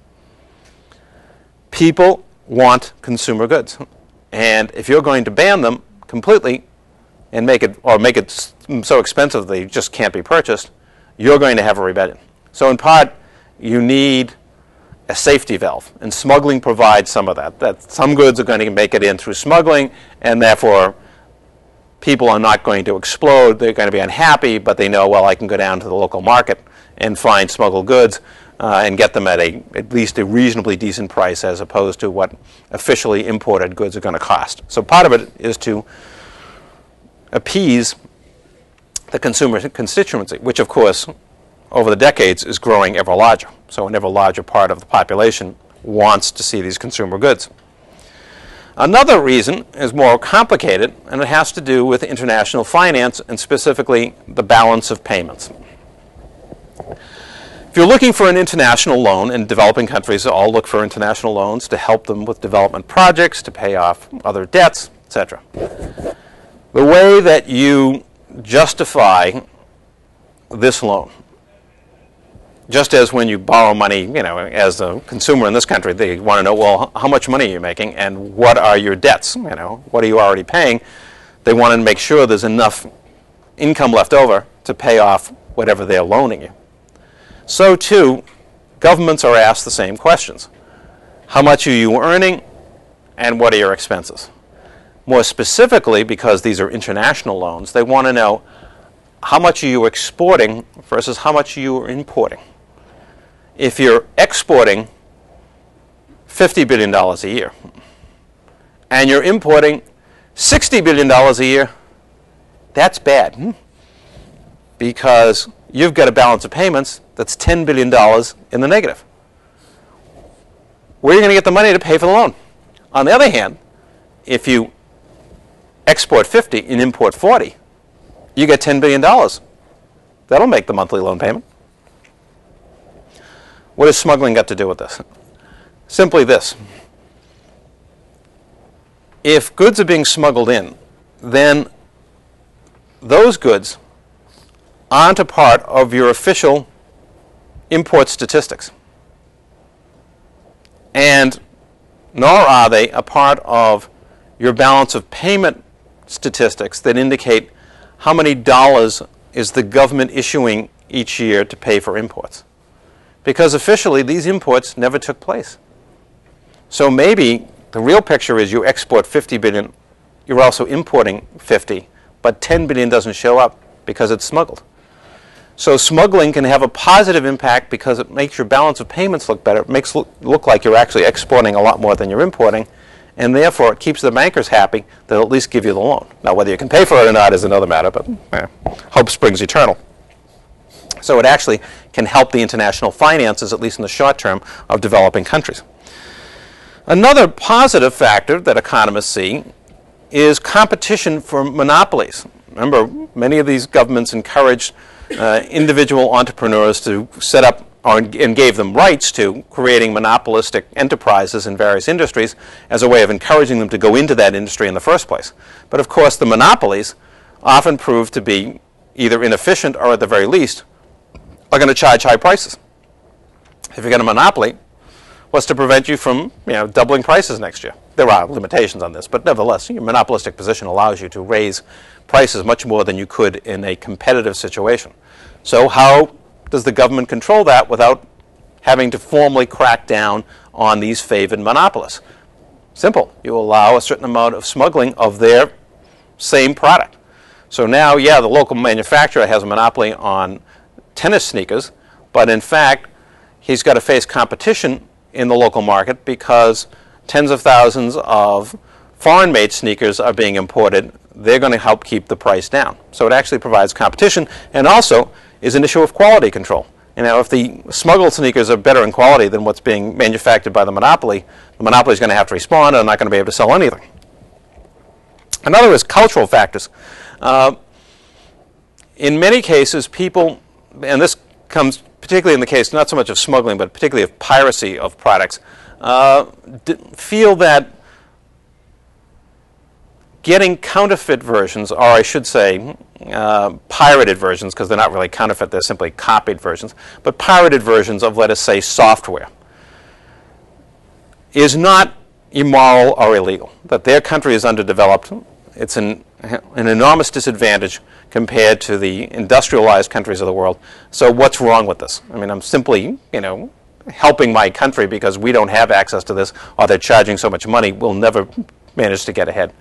People want consumer goods, and if you're going to ban them completely and make it so expensive they just can't be purchased, you're going to have a rebellion. So in part, you need a safety valve, and smuggling provides some of that. That some goods are going to make it in through smuggling, and therefore people are not going to explode. They're going to be unhappy, but they know, well, I can go down to the local market and find smuggled goods and get them at least a reasonably decent price as opposed to what officially imported goods are going to cost. So part of it is to appease the consumer constituency, which of course over the decades is growing ever larger. So an ever larger part of the population wants to see these consumer goods. Another reason is more complicated, and it has to do with international finance and specifically the balance of payments. If you're looking for an international loan, and developing countries all look for international loans to help them with development projects, to pay off other debts, etc. The way that you justify this loan, just as when you borrow money, as a consumer in this country, they want to know, well, how much money are you making and what are your debts? What are you already paying? They want to make sure there's enough income left over to pay off whatever they're loaning you. So too, governments are asked the same questions. How much are you earning and what are your expenses? More specifically, because these are international loans, they want to know how much are you exporting versus how much you are importing. If you're exporting $50 billion a year and you're importing $60 billion a year, That's bad, because you've got a balance of payments that's $10 billion in the negative. Where are you going to get the money to pay for the loan? On the other hand, if you export 50 and import 40, you get $10 billion. That'll make the monthly loan payment. What has smuggling got to do with this? Simply this. If goods are being smuggled in, then those goods aren't a part of your official import statistics. And nor are they a part of your balance of payment statistics that indicate how many dollars is the government issuing each year to pay for imports. Because officially, these imports never took place. So maybe the real picture is you export 50 billion, you're also importing 50, but 10 billion doesn't show up because it's smuggled. So smuggling can have a positive impact because it makes your balance of payments look better. It makes it look like you're actually exporting a lot more than you're importing, and therefore it keeps the bankers happy. They'll at least give you the loan. Now, whether you can pay for it or not is another matter, but hope springs eternal. So it actually can help the international finances, at least in the short term, of developing countries. Another positive factor that economists see is competition for monopolies. Remember, many of these governments encourage individual entrepreneurs to set up and gave them rights to creating monopolistic enterprises in various industries as a way of encouraging them to go into that industry in the first place. But of course, the monopolies often prove to be either inefficient or, at the very least, are going to charge high prices. If you get a monopoly, what's to prevent you from doubling prices next year? There are limitations on this, but nevertheless, your monopolistic position allows you to raise prices much more than you could in a competitive situation. So how does the government control that without having to formally crack down on these favored monopolists? Simple. You allow a certain amount of smuggling of their same product. So now, yeah, the local manufacturer has a monopoly on tennis sneakers, but in fact, he's got to face competition in the local market because tens of thousands of foreign-made sneakers are being imported. They're going to help keep the price down. So it actually provides competition and also is an issue of quality control. If the smuggled sneakers are better in quality than what's being manufactured by the monopoly is going to have to respond and they're not going to be able to sell anything. Another is cultural factors. In many cases, people, and this comes particularly in the case not so much of smuggling, but particularly of piracy of products, feel that getting counterfeit versions, or I should say pirated versions, because they're not really counterfeit, they're simply copied versions, but pirated versions of, let us say, software, is not immoral or illegal. That their country is underdeveloped. It's an enormous disadvantage compared to the industrialized countries of the world. So what's wrong with this? I mean, I'm simply, helping my country because we don't have access to this, or they're charging so much money, we'll never manage to get ahead.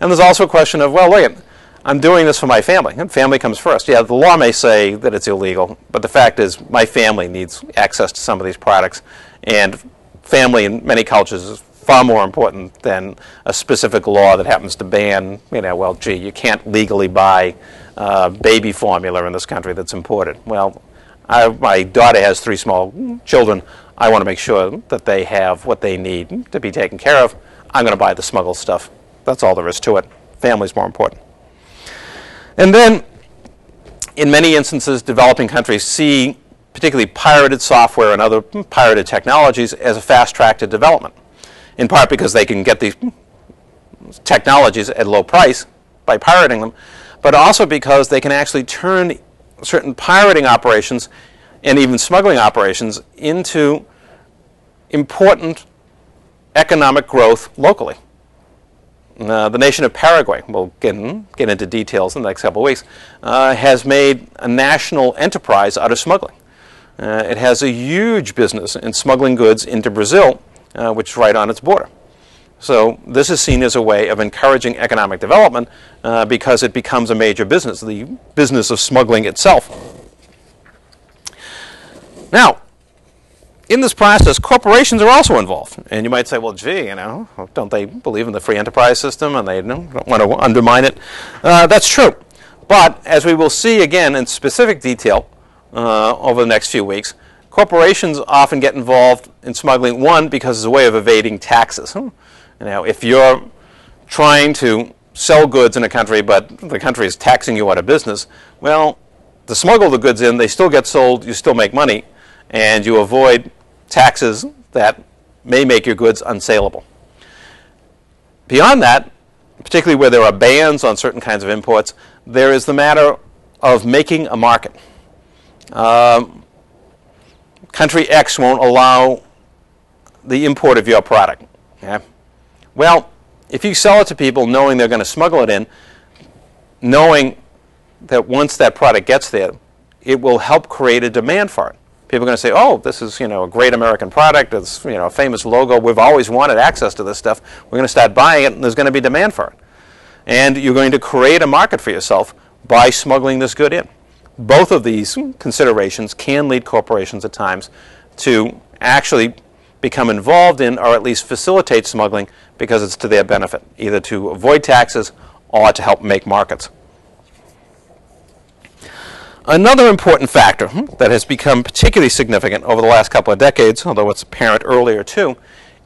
And there's also a question of, well, look, I'm doing this for my family, and family comes first. Yeah, the law may say that it's illegal, but the fact is my family needs access to some of these products, and family in many cultures is far more important than a specific law that happens to ban, well, gee, you can't legally buy baby formula in this country that's imported. Well, my daughter has 3 small children. I want to make sure that they have what they need to be taken care of. I'm going to buy the smuggled stuff. That's all there is to it. Family's more important. And then, in many instances, developing countries see particularly pirated software and other pirated technologies as a fast track to development, in part because they can get these technologies at low price by pirating them, but also because they can actually turn certain pirating operations and even smuggling operations into important economic growth locally. The nation of Paraguay, we'll get into details in the next couple of weeks, has made a national enterprise out of smuggling. It has a huge business in smuggling goods into Brazil, which is right on its border. So this is seen as a way of encouraging economic development because it becomes a major business, the business of smuggling itself. Now, in this process, corporations are also involved. And you might say, well, gee, don't they believe in the free enterprise system and they don't want to undermine it? That's true. But as we will see again in specific detail over the next few weeks, corporations often get involved in smuggling, one, because it's a way of evading taxes. If you're trying to sell goods in a country, but the country is taxing you out of business, well, to smuggle the goods in, they still get sold, you still make money, and you avoid taxes that may make your goods unsaleable. Beyond that, particularly where there are bans on certain kinds of imports, there is the matter of making a market. Country X won't allow the import of your product. Okay? Well, if you sell it to people knowing they're going to smuggle it in, knowing that once that product gets there, it will help create a demand for it. People are going to say, oh, this is a great American product. It's a famous logo. We've always wanted access to this stuff. We're going to start buying it, and there's going to be demand for it. And you're going to create a market for yourself by smuggling this good in. Both of these considerations can lead corporations at times to actually become involved in, or at least facilitate, smuggling because it's to their benefit, either to avoid taxes or to help make markets. Another important factor that has become particularly significant over the last couple of decades, although it's apparent earlier too,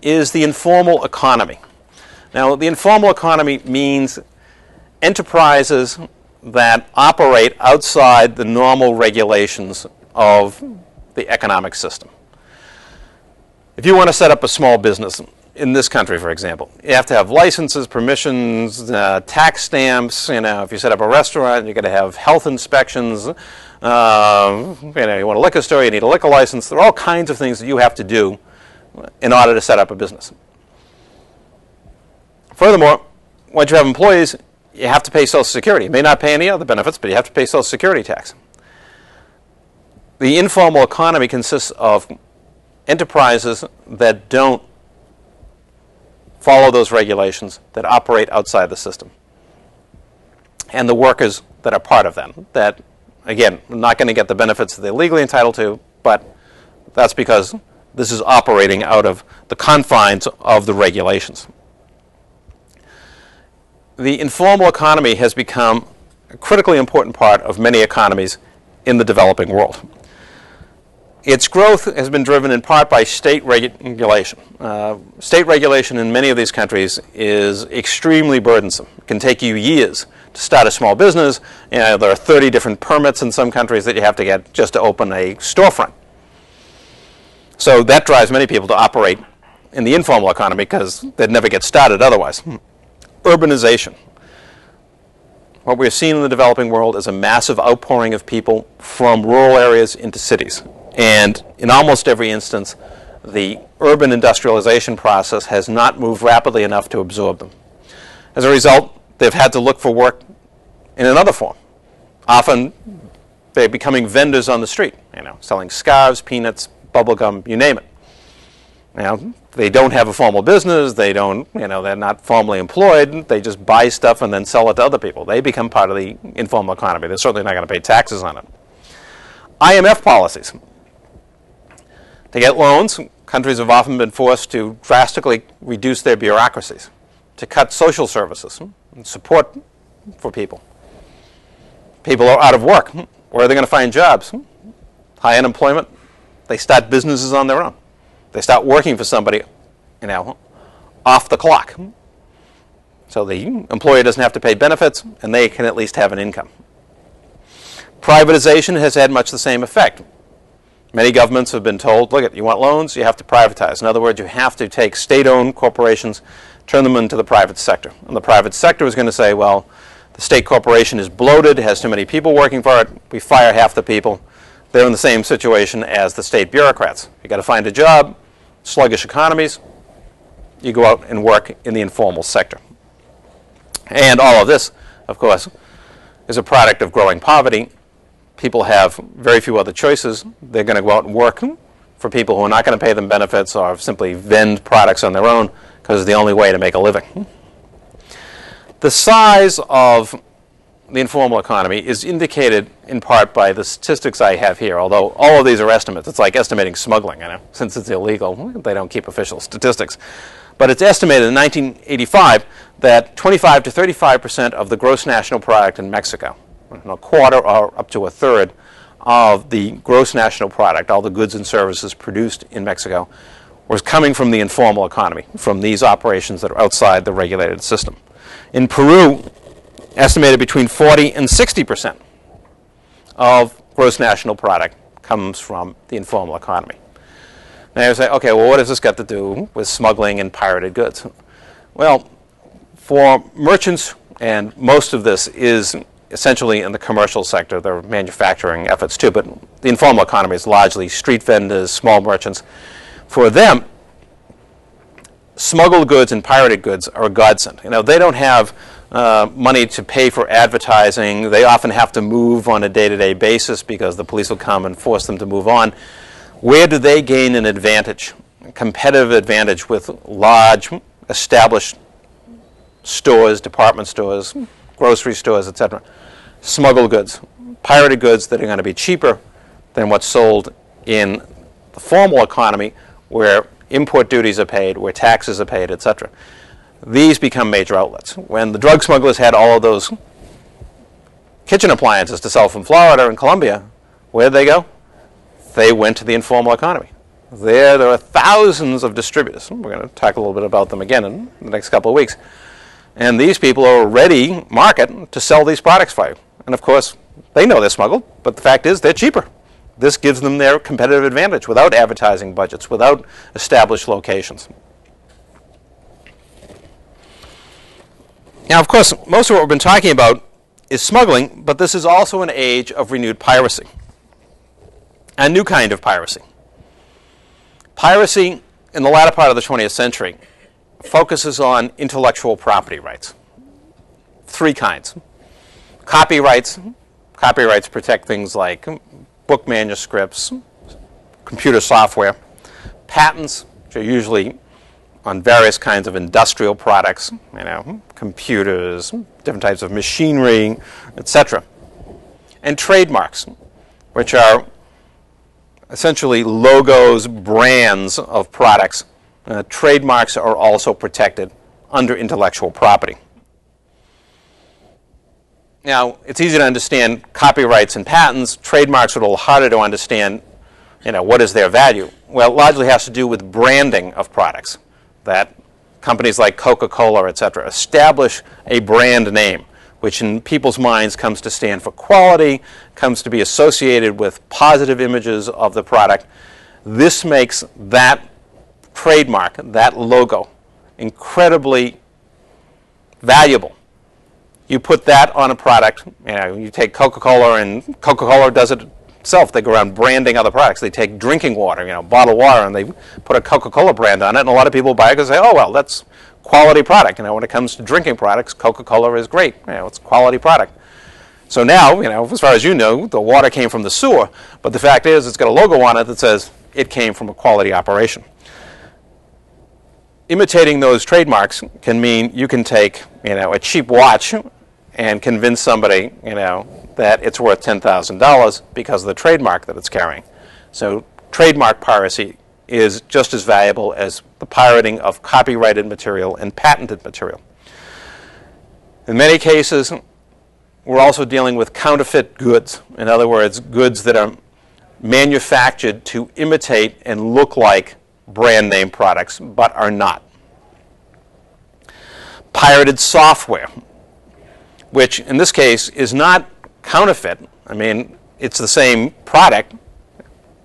is the informal economy. Now, the informal economy means enterprises that operate outside the normal regulations of the economic system. If you want to set up a small business in this country, for example, you have to have licenses, permissions, tax stamps. If you set up a restaurant, you're going to have health inspections. You want a liquor store, you need a liquor license. There are all kinds of things that you have to do in order to set up a business. Furthermore, once you have employees, you have to pay Social Security. You may not pay any other benefits, but you have to pay Social Security tax. The informal economy consists of enterprises that don't follow those regulations, that operate outside the system, and the workers that are part of them, that, again, are not going to get the benefits that they're legally entitled to, but that's because this is operating out of the confines of the regulations. The informal economy has become a critically important part of many economies in the developing world. Its growth has been driven in part by state regulation. State regulation in many of these countries is extremely burdensome. It can take you years to start a small business. There are 30 different permits in some countries that you have to get just to open a storefront. So that drives many people to operate in the informal economy because they'd never get started otherwise. Urbanization. What we're seeing in the developing world is a massive outpouring of people from rural areas into cities. And in almost every instance, the urban industrialization process has not moved rapidly enough to absorb them. As a result, they've had to look for work in another form. Often, they're becoming vendors on the street, selling scarves, peanuts, bubble gum, you name it. They don't have a formal business. They're not formally employed. They just buy stuff and then sell it to other people. They become part of the informal economy. They're certainly not going to pay taxes on it. IMF policies. To get loans, countries have often been forced to drastically reduce their bureaucracies, to cut social services and support for people. People are out of work. Where are they going to find jobs? High unemployment. They start businesses on their own. They start working for somebody, off the clock. So the employer doesn't have to pay benefits, and they can at least have an income. Privatization has had much the same effect. Many governments have been told, look, you want loans, you have to privatize. In other words, you have to take state-owned corporations, turn them into the private sector. And the private sector is going to say, well, the state corporation is bloated, has too many people working for it, we fire half the people. They're in the same situation as the state bureaucrats. You've got to find a job, sluggish economies, you go out and work in the informal sector. And all of this, of course, is a product of growing poverty. People have very few other choices. They're going to go out and work for people who are not going to pay them benefits or simply vend products on their own because it's the only way to make a living. The size of the informal economy is indicated in part by the statistics I have here, although all of these are estimates. It's like estimating smuggling, since it's illegal. They don't keep official statistics. But it's estimated in 1985 that 25 to 35% of the gross national product in Mexico a quarter or up to a third of the gross national product, all the goods and services produced in Mexico, was coming from the informal economy, from these operations that are outside the regulated system. In Peru, estimated between 40 and 60% of gross national product comes from the informal economy. Now you say, okay, well, what does this got to do with smuggling and pirated goods? Well, for merchants, and most of this is essentially in the commercial sector, there are manufacturing efforts too, but the informal economy is largely street vendors, small merchants. For them, smuggled goods and pirated goods are a godsend. You know, they don't have money to pay for advertising. They often have to move on a day-to-day basis because the police will come and force them to move on. Where do they gain an advantage, a competitive advantage with large established stores, department stores, grocery stores, etc.? Smuggled goods, pirated goods that are going to be cheaper than what's sold in the formal economy, where import duties are paid, where taxes are paid, etc. These become major outlets. When the drug smugglers had all of those kitchen appliances to sell from Florida and Colombia, where did they go? They went to the informal economy. There are thousands of distributors. We're going to talk a little bit about them again in the next couple of weeks. And these people are a ready market to sell these products for you. And of course, they know they're smuggled, but the fact is they're cheaper. This gives them their competitive advantage without advertising budgets, without established locations. Now, of course, most of what we've been talking about is smuggling, but this is also an age of renewed piracy. A new kind of piracy. Piracy in the latter part of the 20th century focuses on intellectual property rights. Three kinds. Copyrights. Copyrights protect things like book manuscripts, computer software. Patents, which are usually on various kinds of industrial products, you know, computers, different types of machinery, etc. And trademarks, which are essentially logos, brands of products. Trademarks are also protected under intellectual property. Now, it's easy to understand copyrights and patents. Trademarks are a little harder to understand, you know, what is their value? Well, it largely has to do with branding of products, that companies like Coca-Cola, etc., establish a brand name, which in people's minds comes to stand for quality, comes to be associated with positive images of the product. This makes that trademark, that logo, incredibly valuable. You put that on a product, you know, you take Coca-Cola, and Coca-Cola does it itself. They go around branding other products. They take drinking water, you know, bottled water, and they put a Coca-Cola brand on it, and a lot of people buy it and say, oh, well, that's quality product. You know, when it comes to drinking products, Coca-Cola is great. You know, it's a quality product. So now, you know, as far as you know, the water came from the sewer, but the fact is it's got a logo on it that says it came from a quality operation. Imitating those trademarks can mean you can take, you know, a cheap watch and convince somebody, you know, that it's worth $10,000 because of the trademark that it's carrying. So trademark piracy is just as valuable as the pirating of copyrighted material and patented material. In many cases, we're also dealing with counterfeit goods. In other words, goods that are manufactured to imitate and look like brand name products, but are not. Pirated software, which in this case is not counterfeit. I mean, it's the same product.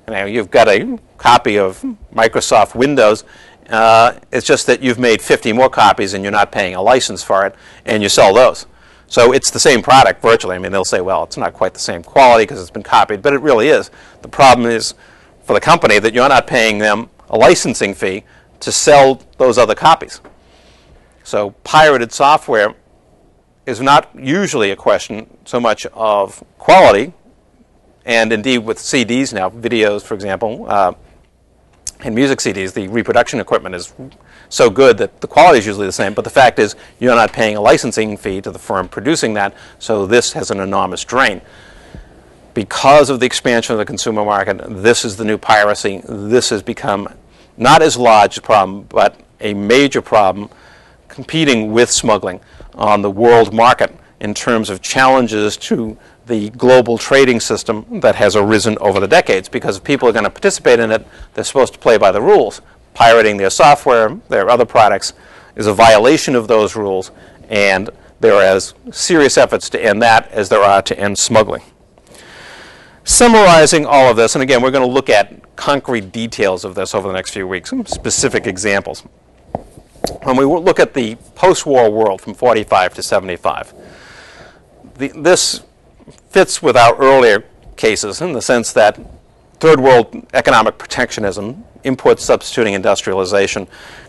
You know, you've got a copy of Microsoft Windows. It's just that you've made 50 more copies and you're not paying a license for it, and you sell those. So it's the same product virtually. I mean, they'll say, well, it's not quite the same quality because it's been copied, but it really is. The problem is for the company that you're not paying them a licensing fee to sell those other copies. So pirated software is not usually a question so much of quality, and indeed with CDs now, videos, for example, and music CDs, the reproduction equipment is so good that the quality is usually the same, but the fact is you're not paying a licensing fee to the firm producing that, so this has an enormous drain. Because of the expansion of the consumer market, this is the new piracy. This has become not as large a problem, but a major problem competing with smuggling on the world market in terms of challenges to the global trading system that has arisen over the decades, because if people are going to participate in it, they're supposed to play by the rules. Pirating their software, their other products, is a violation of those rules, and there are as serious efforts to end that as there are to end smuggling. Summarizing all of this, and again, we're going to look at concrete details of this over the next few weeks, some specific examples. When we look at the post-war world from 45 to 75, this fits with our earlier cases in the sense that third world economic protectionism, import substituting industrialization,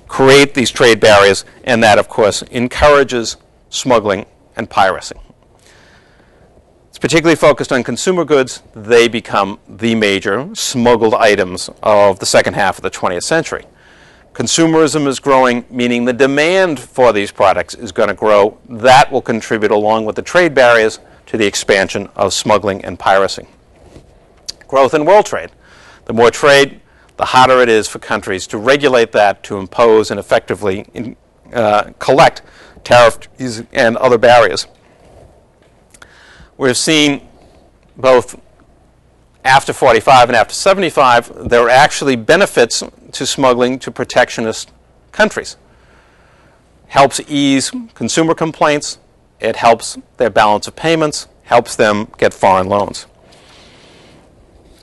create these trade barriers, and that, of course, encourages smuggling and piracy. It's particularly focused on consumer goods. They become the major smuggled items of the second half of the 20th century. Consumerism is growing, meaning the demand for these products is going to grow. That will contribute, along with the trade barriers, to the expansion of smuggling and piracy. Growth in world trade. The more trade, the harder it is for countries to regulate that, to impose and effectively collect tariffs and other barriers. We've seen both after 45 and after 75, there are actually benefits to smuggling to protectionist countries. Helps ease consumer complaints. It helps their balance of payments, helps them get foreign loans.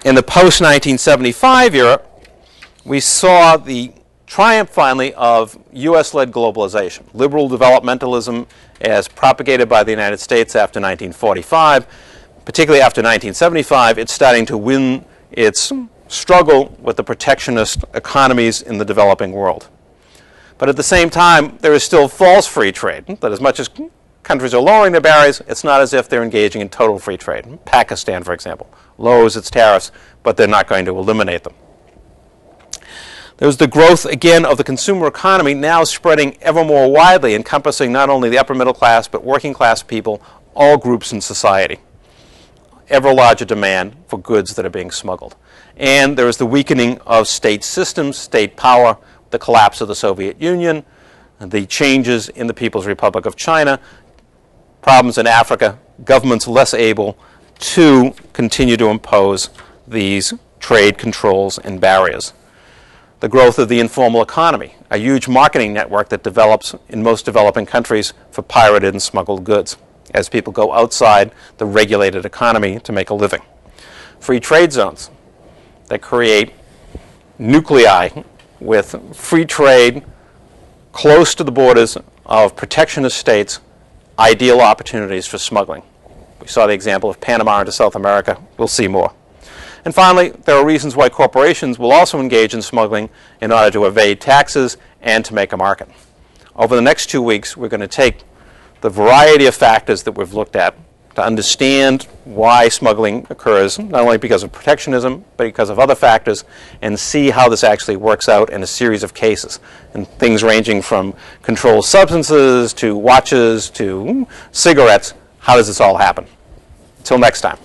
In the post-1975 era, we saw the triumph finally of US-led globalization. Liberal developmentalism as propagated by the United States after 1945, particularly after 1975, it's starting to win its struggle with the protectionist economies in the developing world. But at the same time, there is still false free trade, that as much as countries are lowering their barriers, it's not as if they're engaging in total free trade. Pakistan, for example, lowers its tariffs, but they're not going to eliminate them. There's the growth, again, of the consumer economy now spreading ever more widely, encompassing not only the upper middle class, but working class people, all groups in society. Ever larger demand for goods that are being smuggled. And there is the weakening of state systems, state power, the collapse of the Soviet Union, the changes in the People's Republic of China, problems in Africa, governments less able to continue to impose these trade controls and barriers. The growth of the informal economy, a huge marketing network that develops in most developing countries for pirated and smuggled goods as people go outside the regulated economy to make a living. Free trade zones that create nuclei with free trade close to the borders of protectionist states, ideal opportunities for smuggling. We saw the example of Panama into South America. We'll see more. And finally, there are reasons why corporations will also engage in smuggling in order to evade taxes and to make a market. Over the next 2 weeks, we're going to take the variety of factors that we've looked at to understand why smuggling occurs, not only because of protectionism, but because of other factors, and see how this actually works out in a series of cases. And things ranging from controlled substances to watches to cigarettes. How does this all happen? Until next time.